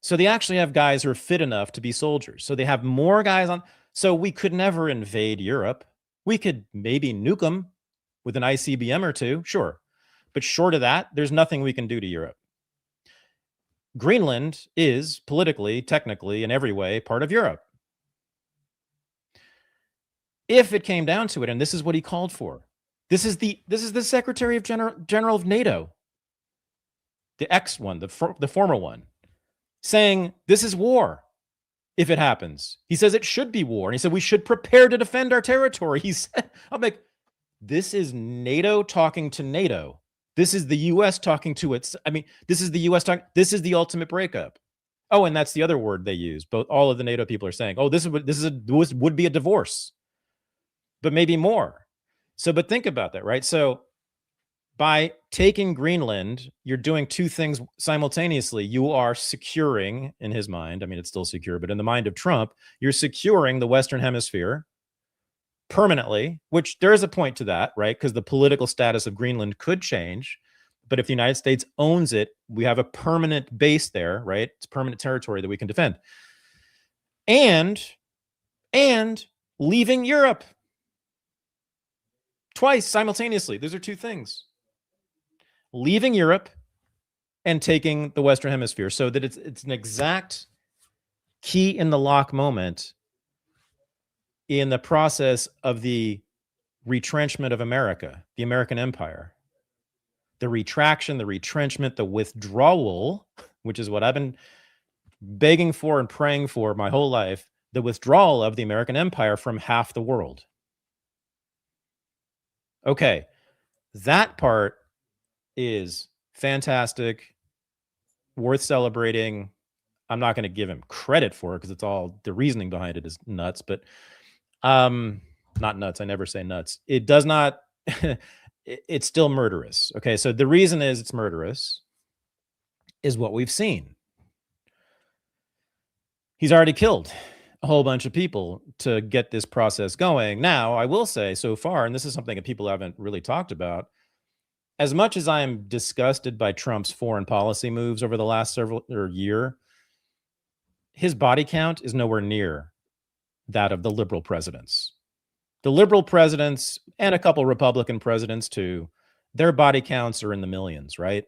So they actually have guys who are fit enough to be soldiers. So they have more guys on. So we could never invade Europe. We could maybe nuke them with an ICBM or two, sure. But short of that, there's nothing we can do to Europe. Greenland is politically, technically, in every way, part of Europe. If it came down to it, and this is what he called for, This is the Secretary of General of NATO, the ex one, the former one, saying this is war if it happens. He says it should be war. And he said we should prepare to defend our territory. He said, I'm like, this is NATO talking to NATO. This is the U.S. talking to its. I mean, this is the U.S. talking. This is the ultimate breakup. Oh, and that's the other word they use. Both all of the NATO people are saying, "Oh, this would be a divorce," but maybe more. So, but think about that, right? So, by taking Greenland, you're doing two things simultaneously. You are securing, in his mind, I mean, it's still secure, but in the mind of Trump, you're securing the Western Hemisphere permanently, which there is a point to that, right? Because the political status of Greenland could change. But if the United States owns it, we have a permanent base there, right? It's permanent territory that we can defend. And leaving Europe twice simultaneously. Those are two things. Leaving Europe and taking the Western Hemisphere, so that it's an exact key in the lock moment in the process of the retrenchment of America, the American empire. The retraction, the retrenchment, the withdrawal, which is what I've been begging for and praying for my whole life, the withdrawal of the American empire from half the world. Okay, that part is fantastic, worth celebrating. I'm not going to give him credit for it because it's all the reasoning behind it is nuts, but not nuts. I never say nuts. It does not, it's still murderous. Okay, so the reason is it's murderous is what we've seen. He's already killed a whole bunch of people to get this process going. Now, I will say so far, and this is something that people haven't really talked about, as much as I am disgusted by Trump's foreign policy moves over the last year, his body count is nowhere near that of the liberal presidents. The liberal presidents and a couple Republican presidents too, their body counts are in the millions, right?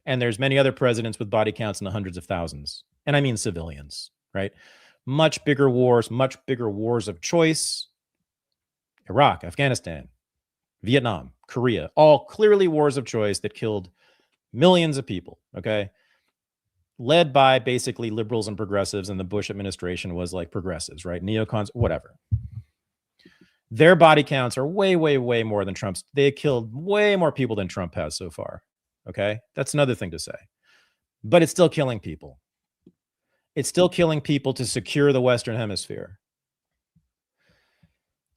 And there's many other presidents with body counts in the hundreds of thousands. And I mean civilians, right? Much bigger wars of choice. Iraq, Afghanistan, Vietnam, Korea, all clearly wars of choice that killed millions of people, okay? Led by basically liberals and progressives, and the Bush administration was like progressives, right? Neocons, whatever. Their body counts are way, way, way more than Trump's. They killed way more people than Trump has so far, okay? That's another thing to say. But it's still killing people. It's still killing people to secure the Western Hemisphere.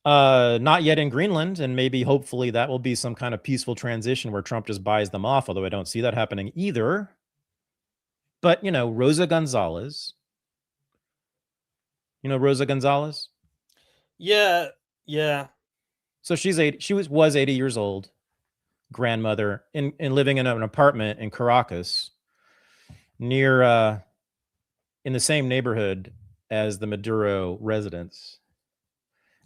Not yet in Greenland, and maybe hopefully that will be some kind of peaceful transition where Trump just buys them off, although I don't see that happening either. But, you know, Rosa Gonzalez. You know Rosa Gonzalez? Yeah. So she was 80 years old, grandmother, and living in an apartment in Caracas, near in the same neighborhood as the Maduro residence.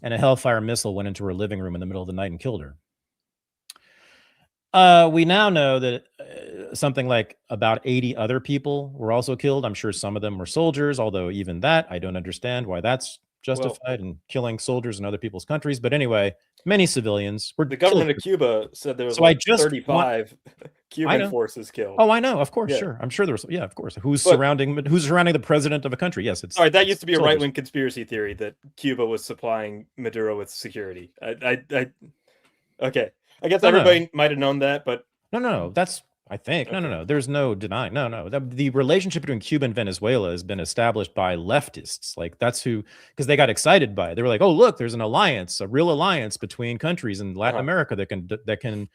And a Hellfire missile went into her living room in the middle of the night and killed her. We now know that something like about 80 other people were also killed. I'm sure some of them were soldiers, although even that, I don't understand why that's justified in killing soldiers in other people's countries. But anyway, many civilians were. The government of Cuba said there was 35 Cuban forces killed. Oh, I know. Of course, sure. I'm sure there was. Yeah, of course. Who's surrounding the president of a country? Yes, it's. All right, that used to be a right-wing conspiracy theory that Cuba was supplying Maduro with security. Okay. I guess everybody might have known that, but no. That's, I think, okay. No. There's no denying. No. The relationship between Cuba and Venezuela has been established by leftists. Like that's who, because they got excited by it. They were like, "Oh, look, there's an alliance, a real alliance between countries in Latin America that can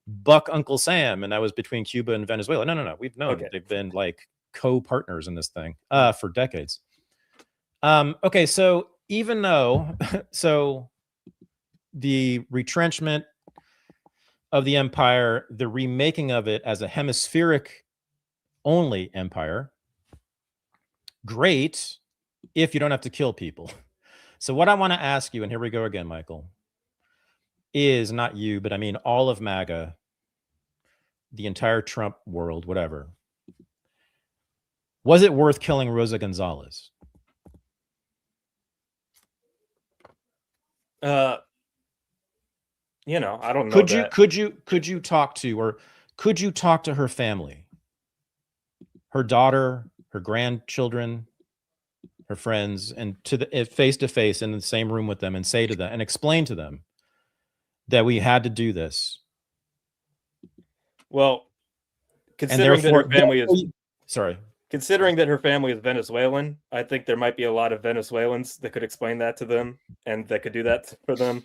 buck Uncle Sam," and that was between Cuba and Venezuela. No. We've known they've been like co-partners in this thing for decades. Okay, so even though the retrenchment of the empire, the remaking of it as a hemispheric only empire, great if you don't have to kill people. So what I want to ask you, and here we go again, Michael, is not you, but I mean all of MAGA, the entire Trump world, whatever. Was it worth killing Rosa Gonzalez? you know, I don't know that. Could you talk to her family, her daughter, her grandchildren, her friends, and face to face in the same room with them, and say to them and explain to them that we had to do this? Well, And considering that her therefore, family is sorry. considering that her family is Venezuelan, I think there might be a lot of Venezuelans that could explain that to them and that could do that for them.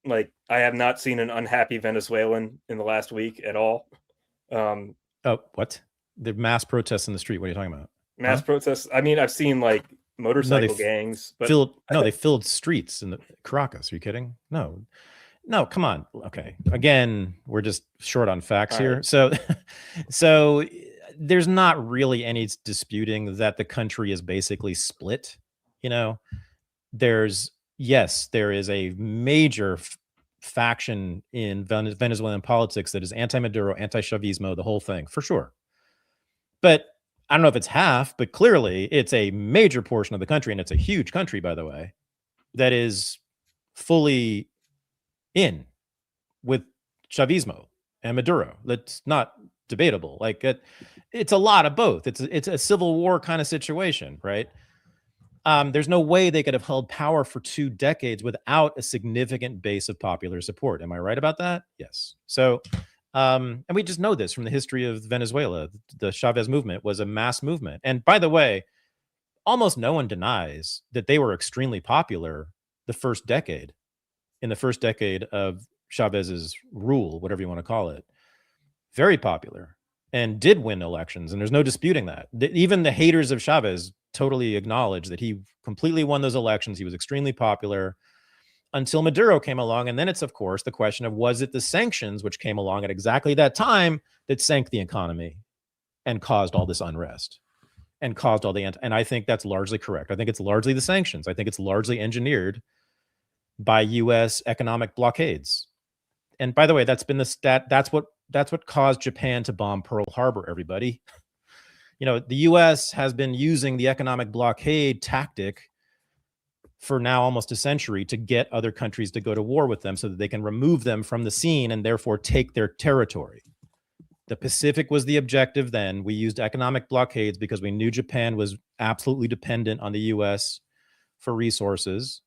Like, I have not seen an unhappy Venezuelan in the last week at all. Oh, what? The mass protests in the street. What are you talking about? Mass protests. I mean, I've seen like motorcycle gangs, but they filled streets in the Caracas. Are you kidding? No, come on. Okay. Again, we're just short on facts All here. right. So there's not really any disputing that the country is basically split. You know, there is a major faction in Venezuelan politics that is anti-Maduro, anti-Chavismo, the whole thing, for sure. But I don't know if it's half, but clearly it's a major portion of the country, and it's a huge country, by the way, that is fully in with Chavismo and Maduro. That's not debatable. Like, it's a lot of both. It's a civil war kind of situation, right? There's no way they could have held power for 2 decades without a significant base of popular support. Am I right about that? Yes. So, and we just know this from the history of Venezuela. The Chavez movement was a mass movement. And by the way, almost no one denies that they were extremely popular in the first decade of Chavez's rule, whatever you want to call it. Very popular, and did win elections. And there's no disputing that. Even the haters of Chavez totally acknowledge that he completely won those elections. He was extremely popular until Maduro came along. And then it's, of course, the question of, was it the sanctions which came along at exactly that time that sank the economy and caused all this unrest and caused all the and I think that's largely correct. I think it's largely the sanctions. I think it's largely engineered by U.S. economic blockades. And by the way, that's been the stat. That's what caused Japan to bomb Pearl Harbor, everybody. You know, the U.S. has been using the economic blockade tactic for now almost a century to get other countries to go to war with them so that they can remove them from the scene and therefore take their territory. The Pacific was the objective then. We used economic blockades because we knew Japan was absolutely dependent on the U.S. for resources,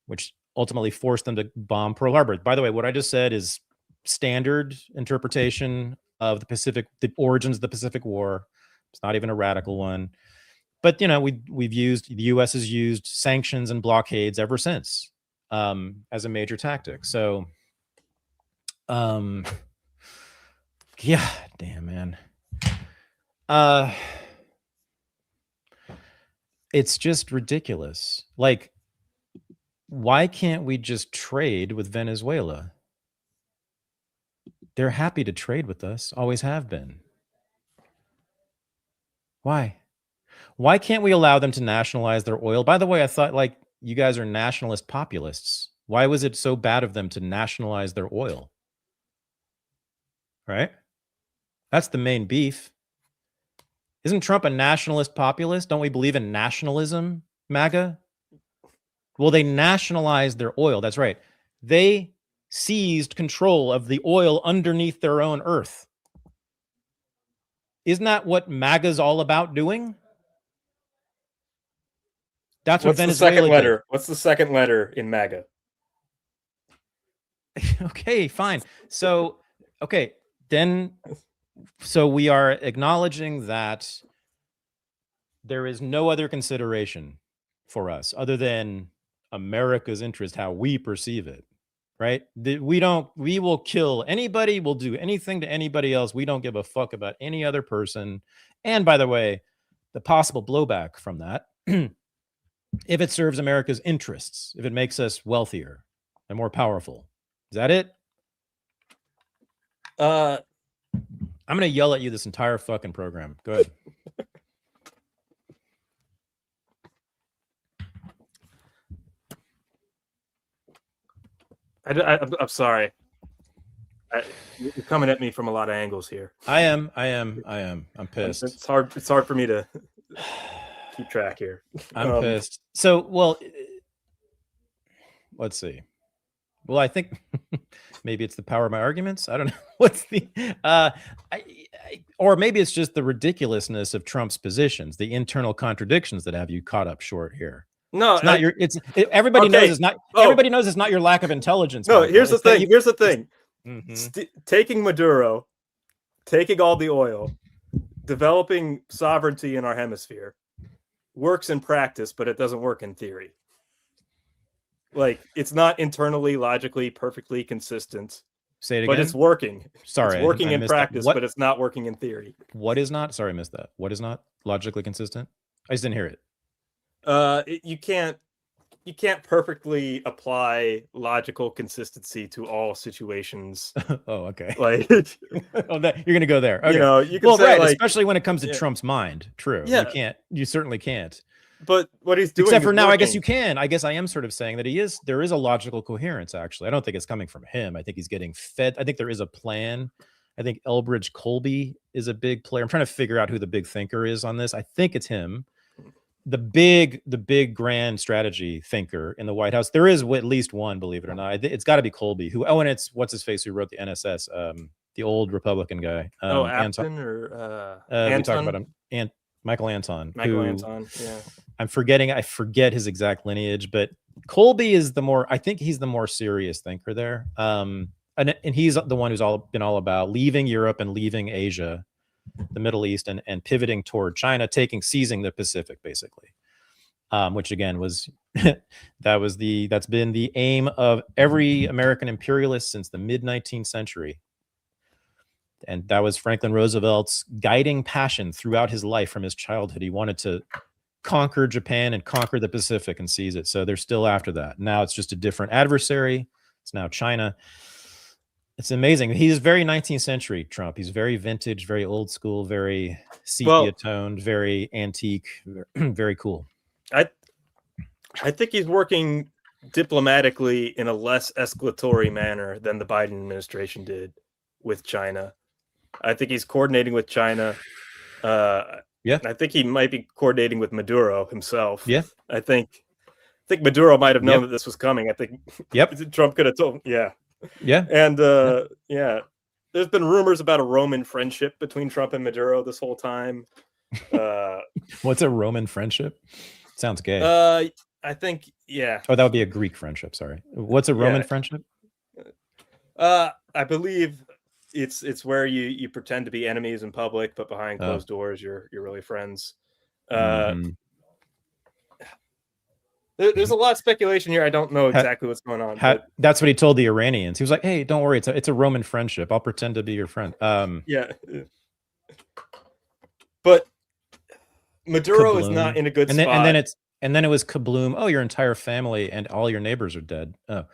which ultimately forced them to bomb Pearl Harbor. By the way, what I just said is standard interpretation of the origins of the Pacific War. It's not even a radical one. But, you know, the U.S. has used sanctions and blockades ever since as a major tactic. So, yeah, damn, man. It's just ridiculous. Like, why can't we just trade with Venezuela? They're happy to trade with us, always have been. Why? Why can't we allow them to nationalize their oil? By the way, I thought, like, you guys are nationalist populists. Why was it so bad of them to nationalize their oil? Right? That's the main beef. Isn't Trump a nationalist populist? Don't we believe in nationalism, MAGA? Well, they nationalized their oil. That's right. They seized control of the oil underneath their own earth. Isn't that what MAGA's all about doing? That's what Venezuela the second letter? did. What's the second letter in MAGA? Okay, fine. So, okay, then, so we are acknowledging that there is no other consideration for us other than America's interest, how we perceive it, right? We will kill anybody, we'll do anything to anybody else. We don't give a fuck about any other person. And by the way, the possible blowback from that, if it serves America's interests, if it makes us wealthier and more powerful. Is that it? I'm going to yell at you this entire fucking program. Go ahead. I'm sorry. You're coming at me from a lot of angles here. I am. I'm pissed. It's hard for me to keep track here. I'm pissed. So, well, let's see. Well, I think maybe it's the power of my arguments. I don't know what's the or maybe it's just the ridiculousness of Trump's positions, the internal contradictions that have you caught up short here. No, it's not everybody knows it's not. Everybody knows it's not your lack of intelligence. No, Michael. here's the thing. Here's the thing. Mm-hmm. Taking Maduro, taking all the oil, developing sovereignty in our hemisphere works in practice, but it doesn't work in theory. Like, it's not internally, logically, perfectly consistent. Say it again. But it's working. Sorry, it's working in practice, but it's not working in theory. What is not? Sorry, I missed that. What is not logically consistent? I just didn't hear it. You can't perfectly apply logical consistency to all situations. Oh, okay. Like, you're gonna go there. Okay. You know, you can say, like, especially when it comes to Trump's mind. True. Yeah. You certainly can't. But what he's doing, except for now, working. I guess you can. I guess I am sort of saying that there is a logical coherence. Actually, I don't think it's coming from him. I think he's getting fed. I think there is a plan. I think Elbridge Colby is a big player. I'm trying to figure out who the big thinker is on this. I think it's him. The big grand strategy thinker in the White House. There is at least one, believe it or not. It's got to be Colby. And it's what's his face who wrote the NSS, the old Republican guy. Apton or Anton? We talked about him. Michael Anton. Anton. Yeah. I forget his exact lineage, but Colby is I think he's the more serious thinker there. And he's the one who's been all about leaving Europe and leaving Asia, the Middle East, and pivoting toward China, seizing the Pacific, basically. Which again was that's been the aim of every American imperialist since the mid 19th century. And that was Franklin Roosevelt's guiding passion throughout his life from his childhood. He wanted to conquer Japan and conquer the Pacific and seize it. So they're still after that. Now it's just a different adversary. It's now China. It's amazing. He's very 19th century Trump. He's very vintage, very old school, very sepia toned, very antique, very cool. I think he's working diplomatically in a less escalatory manner than the Biden administration did with China. I think he's coordinating with China. I think he might be coordinating with Maduro himself. Yeah. I think Maduro might have known that this was coming. I think Trump could have told him. Yeah. Yeah. And there's been rumors about a Roman friendship between Trump and Maduro this whole time. What's a Roman friendship? Sounds gay. I think, yeah. Oh, that would be a Greek friendship. Sorry. What's a Roman friendship? I believe it's where you pretend to be enemies in public, but behind closed doors, you're really friends. There's a lot of speculation here. I don't know exactly what's going on. That's what he told the Iranians. He was like, "Hey, don't worry. It's a Roman friendship. I'll pretend to be your friend." Yeah. But Maduro is not in a good spot. And then it was kabloom. Oh, your entire family and all your neighbors are dead. Oh,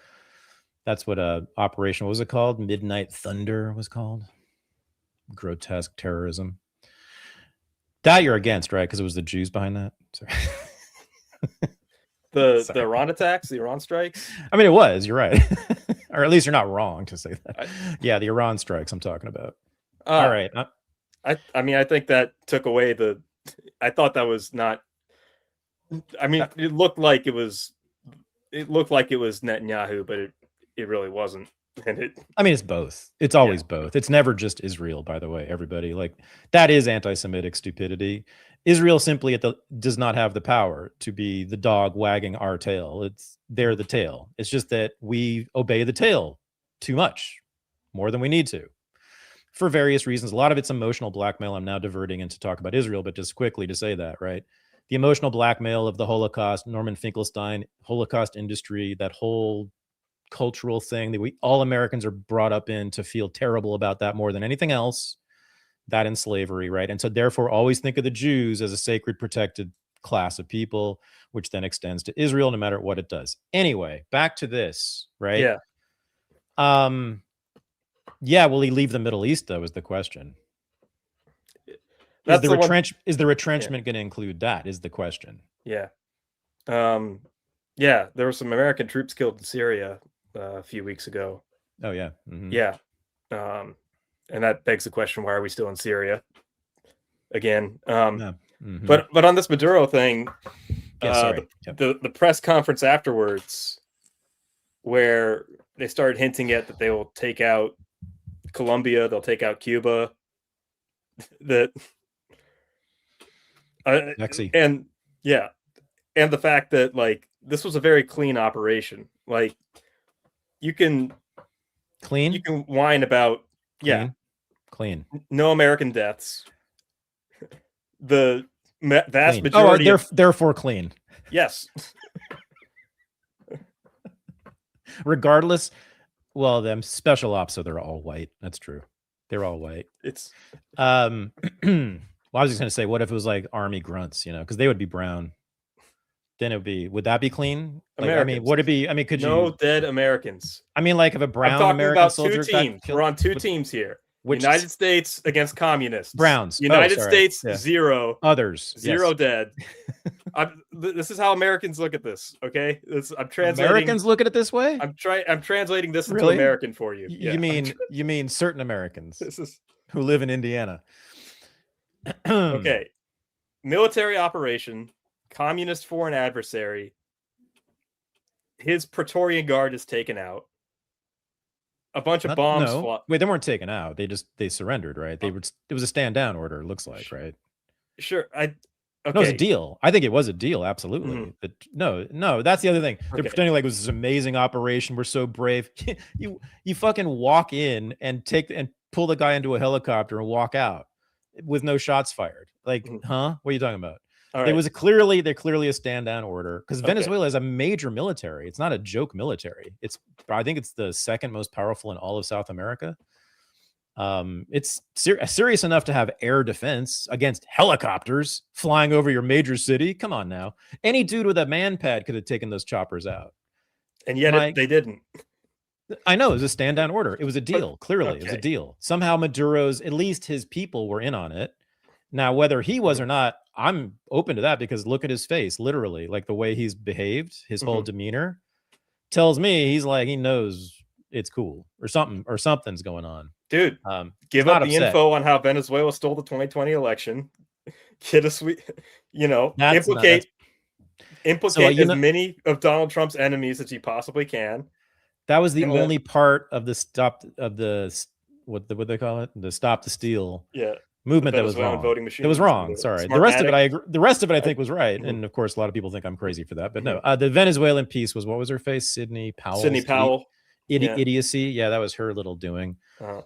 that's what operation. What was it called? Midnight Thunder was called. Grotesque terrorism. That you're against, right? Because it was the Jews behind that. Sorry. The Iran attacks, the Iran strikes. I mean, it was. You're right, or at least you're not wrong to say that. Yeah, the Iran strikes. I'm talking about. All right. I mean, I think that took away I thought that was not. I mean, it looked like it was Netanyahu, but it really wasn't. And I mean, it's both. It's always both. It's never just Israel, by the way, everybody. Like, that is anti-Semitic stupidity. Israel simply does not have the power to be the dog wagging our tail. They're the tail. It's just that we obey the tail too much, more than we need to, for various reasons. A lot of it's emotional blackmail. I'm now diverting into talk about Israel, but just quickly to say that, right? The emotional blackmail of the Holocaust, Norman Finkelstein, Holocaust industry, that whole cultural thing that all Americans are brought up in to feel terrible about that more than anything else, that and slavery, right? And so therefore always think of the Jews as a sacred, protected class of people, which then extends to Israel, no matter what it does. Anyway, back to this, right? Yeah. Will he leave the Middle East, though, is the question. Is the retrenchment going to include that, is the question. Yeah. There were some American troops killed in Syria a few weeks ago. Oh, yeah. Mm-hmm. Yeah. And that begs the question, why are we still in Syria again? Mm-hmm. But on this Maduro thing, the press conference afterwards, where they started hinting at that they will take out Colombia, they'll take out Cuba. That and yeah, and the fact that like this was a very clean operation. Like you can whine about clean, no American deaths. The vast majority. Oh, therefore clean. Yes. Regardless, well, them special ops, so they're all white. That's true. They're all white. It's well, I was just gonna say, what if it was like army grunts, you know, because they would be brown. Then it would be, would that be clean? Like, I mean, would it be? I mean, could no dead Americans? I mean, like if a brown I'm talking American about soldier two teams. We're on two teams here. United States against communists. Browns. United States, 0. Others. 0 dead. This is how Americans look at this. Okay, I'm translating. Americans look at it this way. I'm translating this into American for you. Yeah. You mean certain Americans who live in Indiana? Okay, military operation, communist foreign adversary. His Praetorian Guard is taken out. A bunch of bombs. Wait, they weren't taken out. They surrendered, right? It was a stand down order. It looks like, right? Sure. Okay. No, it was a deal. I think it was a deal. Absolutely. But no, that's the other thing. They're pretending like it was this amazing operation. We're so brave. you fucking walk in and pull the guy into a helicopter and walk out with no shots fired. Like, huh? What are you talking about? Right. They're clearly a stand down order because Venezuela is a major military. It's not a joke military. I think it's the second most powerful in all of South America. It's serious enough to have air defense against helicopters flying over your major city. Come on now. Any dude with a man pad could have taken those choppers out. And yet they didn't. I know it was a stand down order. It was a deal. Clearly, it was a deal. Somehow Maduro's, at least his people were in on it. Now, whether he was or not, I'm open to that because look at his face, literally, like the way he's behaved, his whole demeanor tells me he's like, he knows it's cool or something's going on. Dude, give up the info on how Venezuela stole the 2020 election. Get a sweet, implicate as many of Donald Trump's enemies as you possibly can. That was the only part of the what they call it? The Stop the Steal. Yeah. Movement that was wrong. Voting machine. It was wrong. Sorry. The rest of it, I agree. The rest of it, I think, was right. And of course, a lot of people think I'm crazy for that. But no, the Venezuelan piece was, what was her face? Sidney Powell. Idiocy. Yeah, that was her little doing,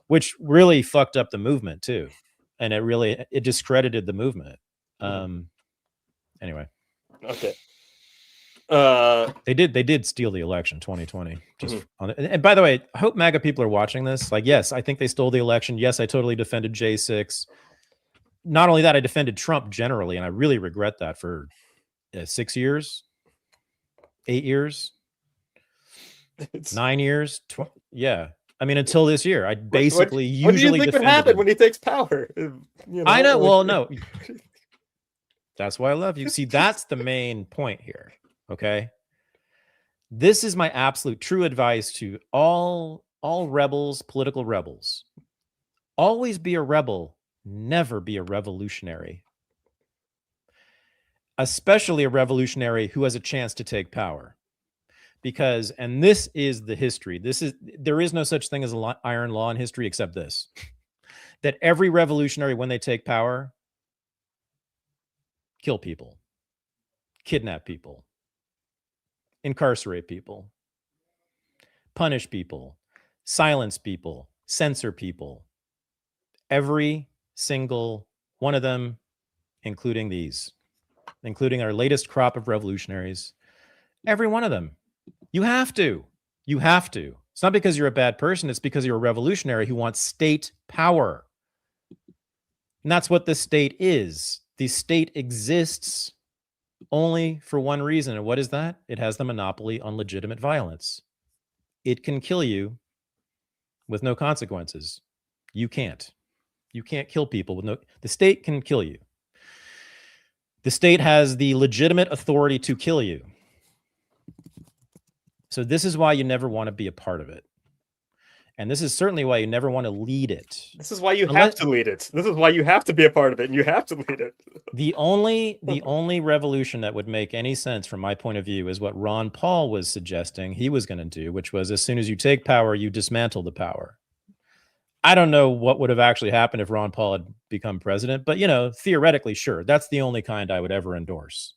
which really fucked up the movement too, and it discredited the movement. Anyway. Okay. They did steal the election 2020. And by the way, I hope MAGA people are watching this. Like, yes, I think they stole the election. Yes, I totally defended J6. Not only that, I defended Trump generally, and I really regret that for 6 years, 8 years, 9 years. Yeah. I mean, until this year, I basically what do you think would happen when he takes power? I know. Well, no. That's why I love you. See, that's the main point here. Okay. This is my absolute true advice to all rebels, political rebels. Always be a rebel. Never be a revolutionary. Especially a revolutionary who has a chance to take power. Because, and this is the history. There is no such thing as an iron law in history except this. That every revolutionary, when they take power, kill people, kidnap people, incarcerate people, punish people, silence people, censor people. Every single one of them, including our latest crop of revolutionaries, every one of them. You have to. It's not because you're a bad person. It's because you're a revolutionary who wants state power. And that's what the state is. The state exists only for one reason. And what is that? It has the monopoly on legitimate violence. It can kill you with no consequences. You can't kill people with the state can kill you. The state has the legitimate authority to kill you. So this is why you never want to be a part of it. And this is certainly why you never want to lead it. This is why you have to lead it. This is why you have to be a part of it, and you have to lead it. The only revolution that would make any sense from my point of view is what Ron Paul was suggesting he was going to do, which was as soon as you take power, you dismantle the power. I don't know what would have actually happened if Ron Paul had become president, but theoretically, sure, that's the only kind I would ever endorse.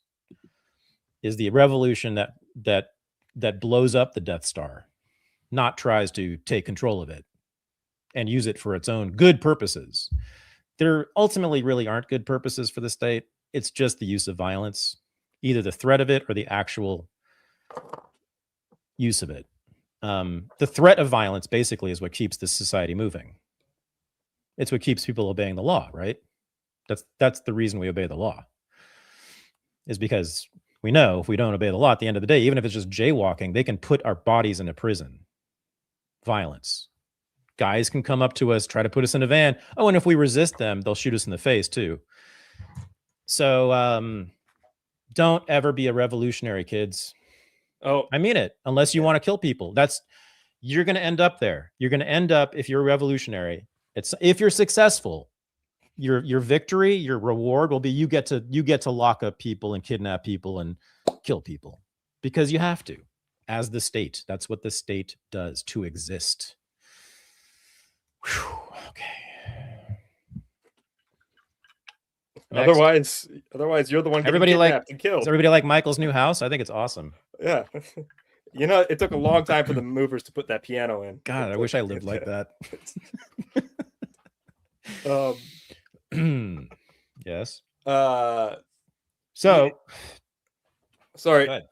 Is the revolution that blows up the Death Star, not tries to take control of it and use it for its own good purposes. There ultimately really aren't good purposes for the state. It's just the use of violence, either the threat of it or the actual use of it. The threat of violence basically is what keeps this society moving. It's what keeps people obeying the law, right? That's the reason we obey the law, is because we know if we don't obey the law at the end of the day, even if it's just jaywalking, they can put our bodies into prison. Violence. Guys can come up to us, try to put us in a van. Oh, and if we resist them, they'll shoot us in the face too. So don't ever be a revolutionary, kids. Oh, I mean it. Unless you want to kill people, you're going to end up there. You're going to end up, if you're a revolutionary, if you're successful, your victory, your reward will be you get to lock up people and kidnap people and kill people, because you have to, as the state. That's what the state does to exist. Whew, okay. Next. Otherwise, you're the one getting kidnapped and killed. Does everybody like Michael's new house? I think it's awesome. Yeah. It took a long time for the movers to put that piano in. God, I wish I lived like that. Yes. So, sorry.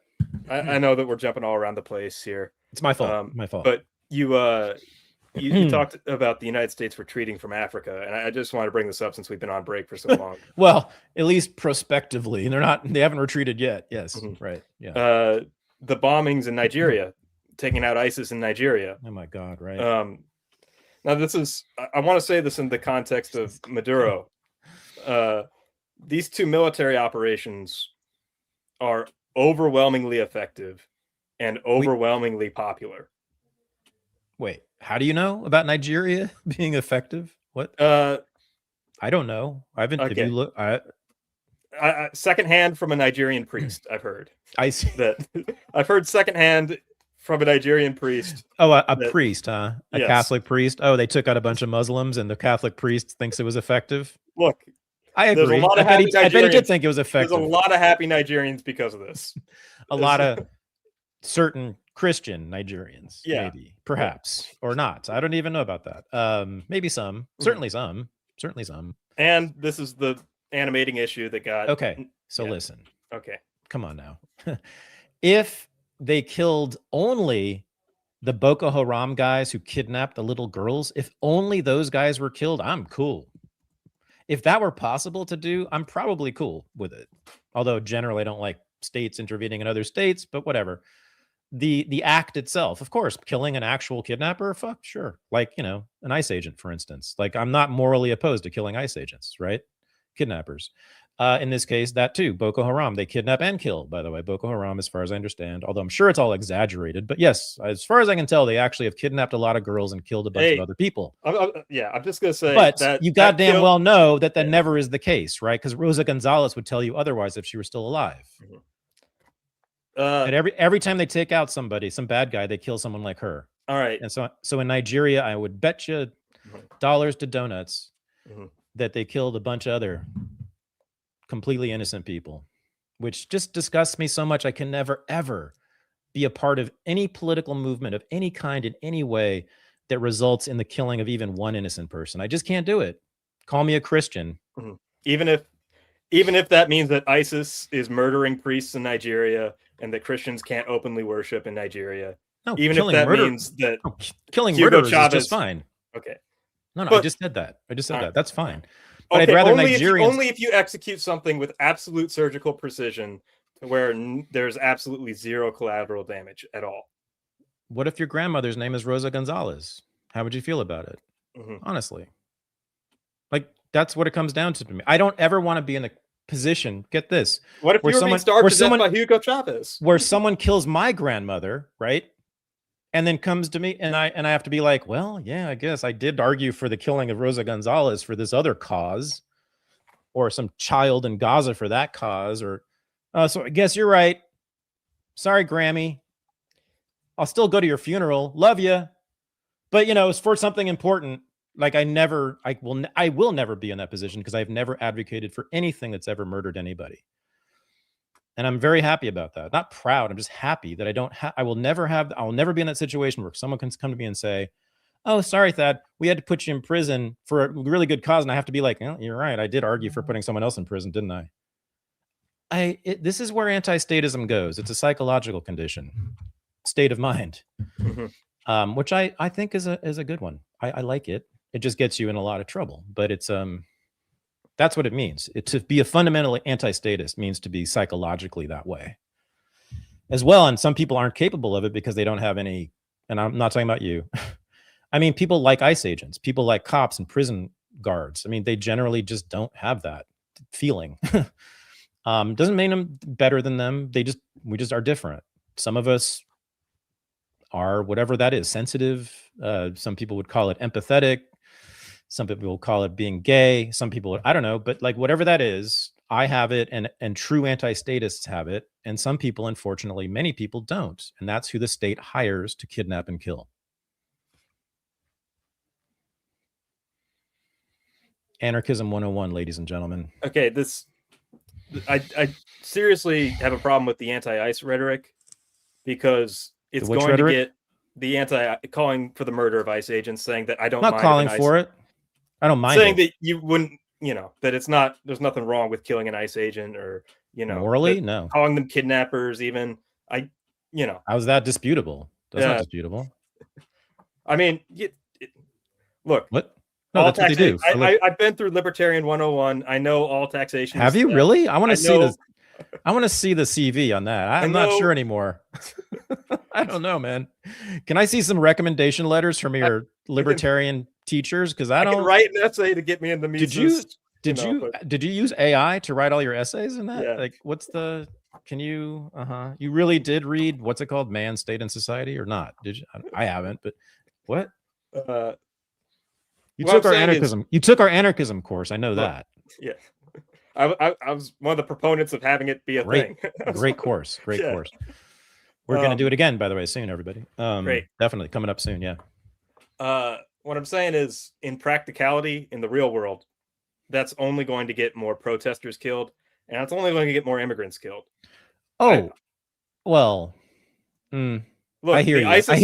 I know that we're jumping all around the place here. It's my fault. My fault. But you talked about the United States retreating from Africa, and I just wanted to bring this up since we've been on break for so long. Well, at least prospectively, they haven't retreated yet. Yes, right. Yeah. The bombings in Nigeria, taking out ISIS in Nigeria. Oh my God, right. Now I want to say this in the context of Maduro. These two military operations are overwhelmingly effective and overwhelmingly popular. Wait, how do you know about Nigeria being effective? What? I don't know. I haven't. Okay. If you look, secondhand from a Nigerian priest, I've heard. I see that. I've heard secondhand from a Nigerian priest. Oh, a priest, huh? A Catholic priest. Oh, they took out a bunch of Muslims, and the Catholic priest thinks it was effective. Look, I agree. I bet he did think it was effective. There's a lot of happy Nigerians because of this. A lot of certain Christian Nigerians, maybe, perhaps, or not. I don't even know about that. Maybe some. Certainly some. Certainly some. And this is the animating issue that got... Okay, so listen. Okay. Come on now. If they killed only the Boko Haram guys who kidnapped the little girls, if only those guys were killed, I'm cool. If that were possible to do, I'm probably cool with it. Although generally I don't like states intervening in other states, but whatever. The act itself, of course, killing an actual kidnapper, fuck, sure. Like, an ICE agent, for instance. Like, I'm not morally opposed to killing ICE agents, right? Kidnappers. In this case, that too, Boko Haram, they kidnap and kill, by the way. Boko Haram, as far as I understand, although I'm sure it's all exaggerated. But yes, as far as I can tell, they actually have kidnapped a lot of girls and killed a bunch of other people. I'm just going to say but that you goddamn well know that never is the case, right? Because Rosa Gonzalez would tell you otherwise if she were still alive. And every time they take out somebody, some bad guy, they kill someone like her. All right. And so in Nigeria, I would bet you dollars to donuts that they killed a bunch of other completely innocent people, which just disgusts me so much. I can never, ever be a part of any political movement of any kind in any way that results in the killing of even one innocent person. I just can't do it. Call me a Christian. Even if that means that ISIS is murdering priests in Nigeria and that Christians can't openly worship in Nigeria. No, even if that means that killing murderers is just fine. Okay. No, I just said that. That's fine. But okay, I'd rather only if you execute something with absolute surgical precision where there's absolutely zero collateral damage at all. What if your grandmother's name is Rosa Gonzalez? How would you feel about it? Honestly. Like, that's what it comes down to me. I don't ever want to be in the position, get this. What if you were being starved to death by Hugo Chavez? Where someone kills my grandmother, right? and then comes to me and I have to be like, well, yeah, I guess I did argue for the killing of Rosa Gonzalez for this other cause, or some child in Gaza for that cause, or so I guess you're right. Sorry, Grammy. I'll still go to your funeral. Love you. But it's for something important. Like I will never be in that position because I've never advocated for anything that's ever murdered anybody. And I'm very happy about that. Not proud. I'm just happy that I will never be in that situation where someone can come to me and say, oh, sorry, Thad, we had to put you in prison for a really good cause. And I have to be like, oh, you're right. I did argue for putting someone else in prison, didn't I? This is where anti-statism goes. It's a psychological condition, state of mind, which I think is a good one. I like it. It just gets you in a lot of trouble, but it's that's what it means. To be a fundamentally anti-statist means to be psychologically that way as well. And some people aren't capable of it because they don't have any, and I'm not talking about you. I mean, people like ICE agents, people like cops and prison guards. I mean, they generally just don't have that feeling. Doesn't make them better than them. We just are different. Some of us are whatever that is, sensitive. Some people would call it empathetic. Some people will call it being gay. Some people, I don't know, but like whatever that is, I have it, and true anti-statists have it. And some people, unfortunately, many people don't. And that's who the state hires to kidnap and kill. Anarchism 101, ladies and gentlemen. Okay, I seriously have a problem with the anti-ICE rhetoric because it's going rhetoric? To get the calling for the murder of ICE agents, saying that I don't mind. Not calling for it. I don't mind. Saying that you wouldn't, that it's not, there's nothing wrong with killing an ICE agent, or, morally, no. Calling them kidnappers, even. How's that disputable? That's not disputable. I mean, look. What? No, that's what they do. I've been through Libertarian 101. I know all taxation. Have you really? I want to see this. I want to see the CV on that. I'm not sure anymore. I don't know, man. Can I see some recommendation letters from your libertarian teachers? Because I can write an essay to get me in the Mises. Did you use AI to write all your essays in that? Yeah. Like, can you? You really did read what's it called, Man, State, and Society, or not? Did you? I haven't. But what? You took our anarchism. You took our anarchism course. I know that. Yeah. I was one of the proponents of having it be a thing. Great course. Great course. We're going to do it again, by the way, soon, everybody. Great. Definitely coming up soon. Yeah. What I'm saying is, in practicality, in the real world, that's only going to get more protesters killed, and it's only going to get more immigrants killed. Oh, well. Look, I hear you. I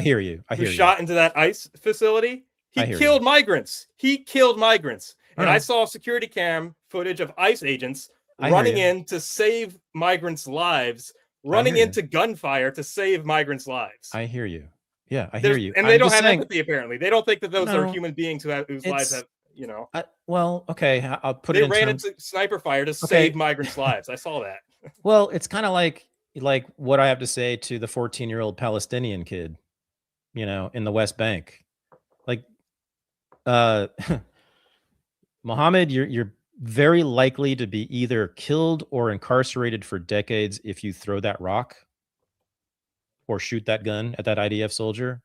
hear you. Shot into that ICE facility. He killed migrants. And I saw security cam footage of ICE agents running in to save migrants' lives, running into gunfire to save migrants' lives. I hear you. Yeah, I hear you. And they don't have empathy, apparently. They don't think that those are human beings whose lives have, well, okay, I'll put it in. They ran into sniper fire to save migrants' lives. I saw that. Well, it's kind of like what I have to say to the 14-year-old Palestinian kid, in the West Bank. Like, Mohammed, you're very likely to be either killed or incarcerated for decades if you throw that rock or shoot that gun at that IDF soldier.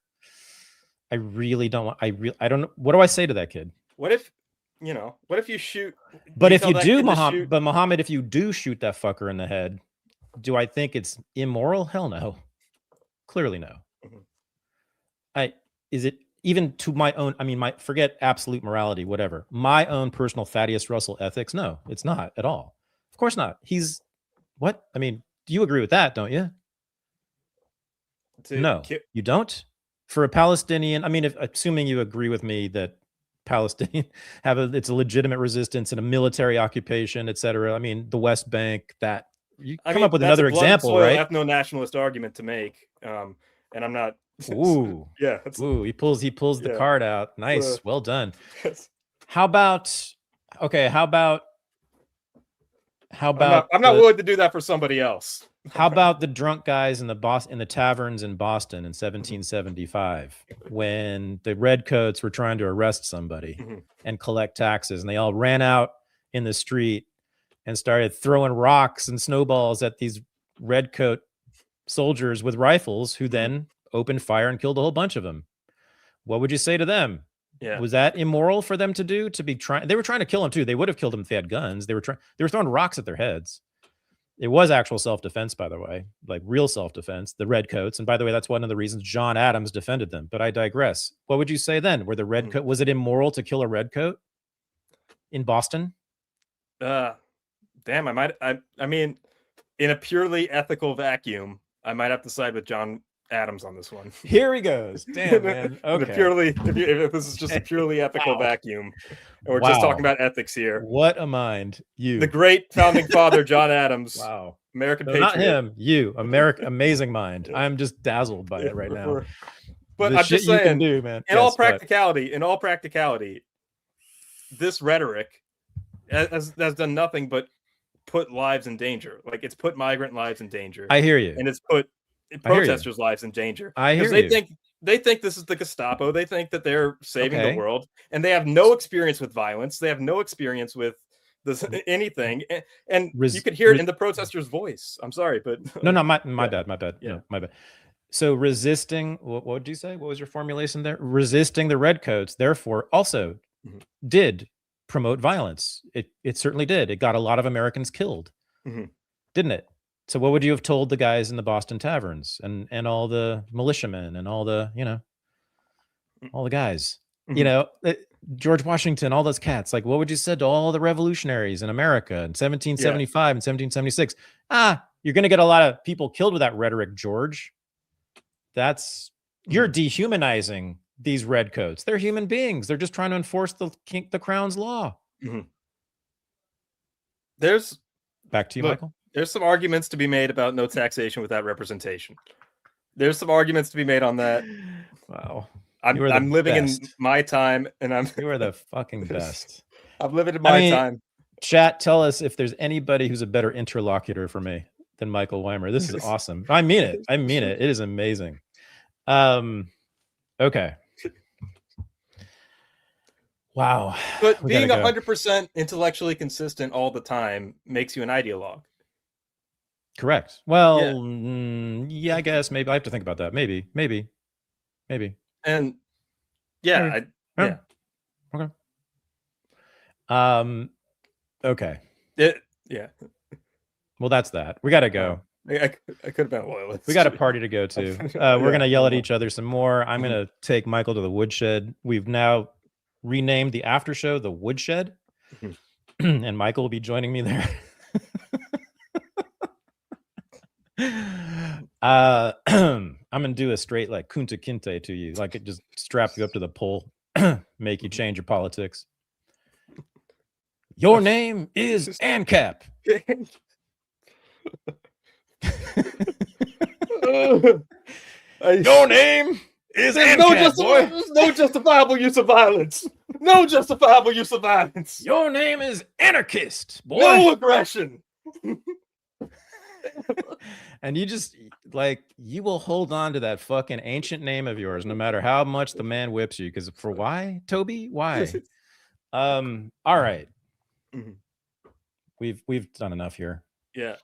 I really don't want. I don't know. What do I say to that kid? What if you shoot? But if you do, Mohammed, if you do shoot that fucker in the head, do I think it's immoral? Hell no. Clearly no. Is it? Even to my own, forget absolute morality, whatever. My own personal Thaddeus Russell ethics, no, it's not at all. Of course not. He's what? You agree with that, don't you? No, you don't? For a Palestinian, assuming you agree with me that Palestinian it's a legitimate resistance and a military occupation, etc. The West Bank, that you come up with another example, right? Ethno-nationalist argument to make, and I'm not. Ooh, yeah. Ooh, he pulls the card out. Nice, well done. How about? I'm not willing to do that for somebody else. How about the drunk guys in the taverns in Boston in 1775 when the redcoats were trying to arrest somebody and collect taxes, and they all ran out in the street and started throwing rocks and snowballs at these redcoat soldiers with rifles, who then opened fire and killed a whole bunch of them. What would you say to them? Yeah. Was that immoral for them to do? To be trying? They were trying to kill them too. They would have killed them if they had guns. They were throwing rocks at their heads. It was actual self-defense, by the way, like real self-defense, the redcoats. And by the way, that's one of the reasons John Adams defended them. But I digress. What would you say then? Were the redcoat, was it immoral to kill a redcoat in Boston? Damn, I mean, in a purely ethical vacuum, I might have to side with John Adams on this one. Here he goes. Damn, man. Okay. If this is just a purely ethical vacuum, and we're just talking about ethics here. What a mind. You. The great founding father, John Adams. Wow. American no, patriot. Not him. You. Amazing mind. I'm just dazzled by it right now. But I'm just saying, you can do, man. In all practicality, this rhetoric has done nothing but put lives in danger. Like, it's put migrant lives in danger. I hear you. And it's put protesters' lives in danger. I hear you. They think this is the Gestapo. They think that they're saving the world, and they have no experience with violence. They have no experience with this anything. And you could hear it in the protesters' voice. I'm sorry, but no, my bad. Yeah, no, my bad. So resisting, what would you say? What was your formulation there? Resisting the redcoats, therefore, also did promote violence. It certainly did. It got a lot of Americans killed, didn't it? So what would you have told the guys in the Boston taverns and all the militiamen and all the, all the guys, George Washington, all those cats? Like, what would you say to all the revolutionaries in America in 1775 and 1776? You're going to get a lot of people killed with that rhetoric, George. You're dehumanizing these redcoats. They're human beings. They're just trying to enforce the crown's law. There's back to you, Michael. There's some arguments to be made about no taxation without representation. There's some arguments to be made on that. Wow. I'm living in my time, and you are the fucking best. I'm living in my time. Chat, tell us if there's anybody who's a better interlocutor for me than Michael Weimer. This is awesome. I mean it. It is amazing. Okay. Wow. But being 100% intellectually consistent all the time makes you an ideologue. Correct. Well, I guess maybe I have to think about that. Maybe. And okay. Okay. Yeah. Well, that's that. We got to go. I could have been a loyalist. We got a party to go to. We're going to yell at each other some more. I'm going to take Michael to the woodshed. We've now renamed the after show the Woodshed, and Michael will be joining me there. I'm gonna do a straight like Kunta Kinte to you, like it just strap you up to the pole, make you change your politics. Your name is ANCAP. Your name is ANCAP, there's no justifiable use of violence. No justifiable use of violence. Your name is anarchist, boy. No aggression. And you just you will hold on to that fucking ancient name of yours no matter how much the man whips you. Because for why, Toby? Why? All right. We've done enough here. Yeah.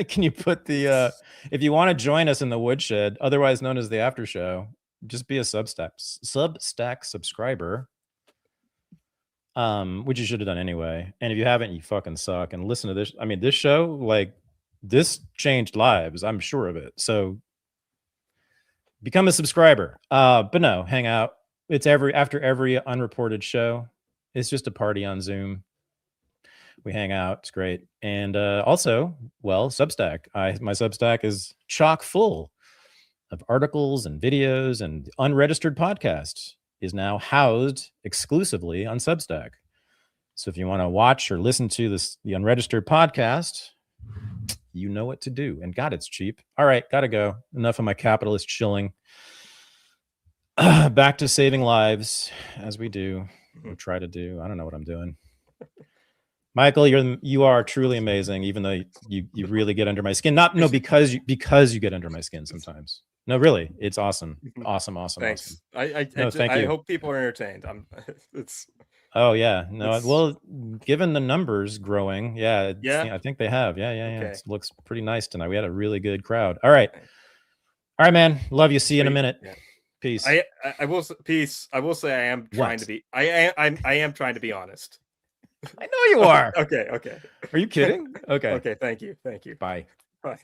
Can you put the if you want to join us in the woodshed, otherwise known as the after show, just be a Substack subscriber. Which you should have done anyway. And if you haven't, you fucking suck. And listen to this. I mean, this show, this changed lives. I'm sure of it. So become a subscriber. But no, hang out. It's after every unreported show. It's just a party on Zoom. We hang out. It's great. And also, Substack. My Substack is chock full of articles and videos, and unregistered podcasts is now housed exclusively on Substack. So if you want to watch or listen to the unregistered podcast, you know what to do. And God, it's cheap. All right, gotta go. Enough of my capitalist chilling. Back to saving lives, as we do. Or try to do. I don't know what I'm doing. Michael, you are truly amazing, even though you really get under my skin. Because you get under my skin sometimes. No, really, it's awesome. Awesome. Thanks. Awesome. Thank you. I hope people are entertained. Oh yeah, no. Well, given the numbers growing, I think they have. Yeah. Okay. It looks pretty nice tonight. We had a really good crowd. All right, All right, man. Love you. See you in a Sweet. minute. Yeah. Peace. I will peace. I will say I am trying to be. I am trying to be honest. I know you are. Okay. Are you kidding? Okay. Okay. Thank you. Bye. Bye.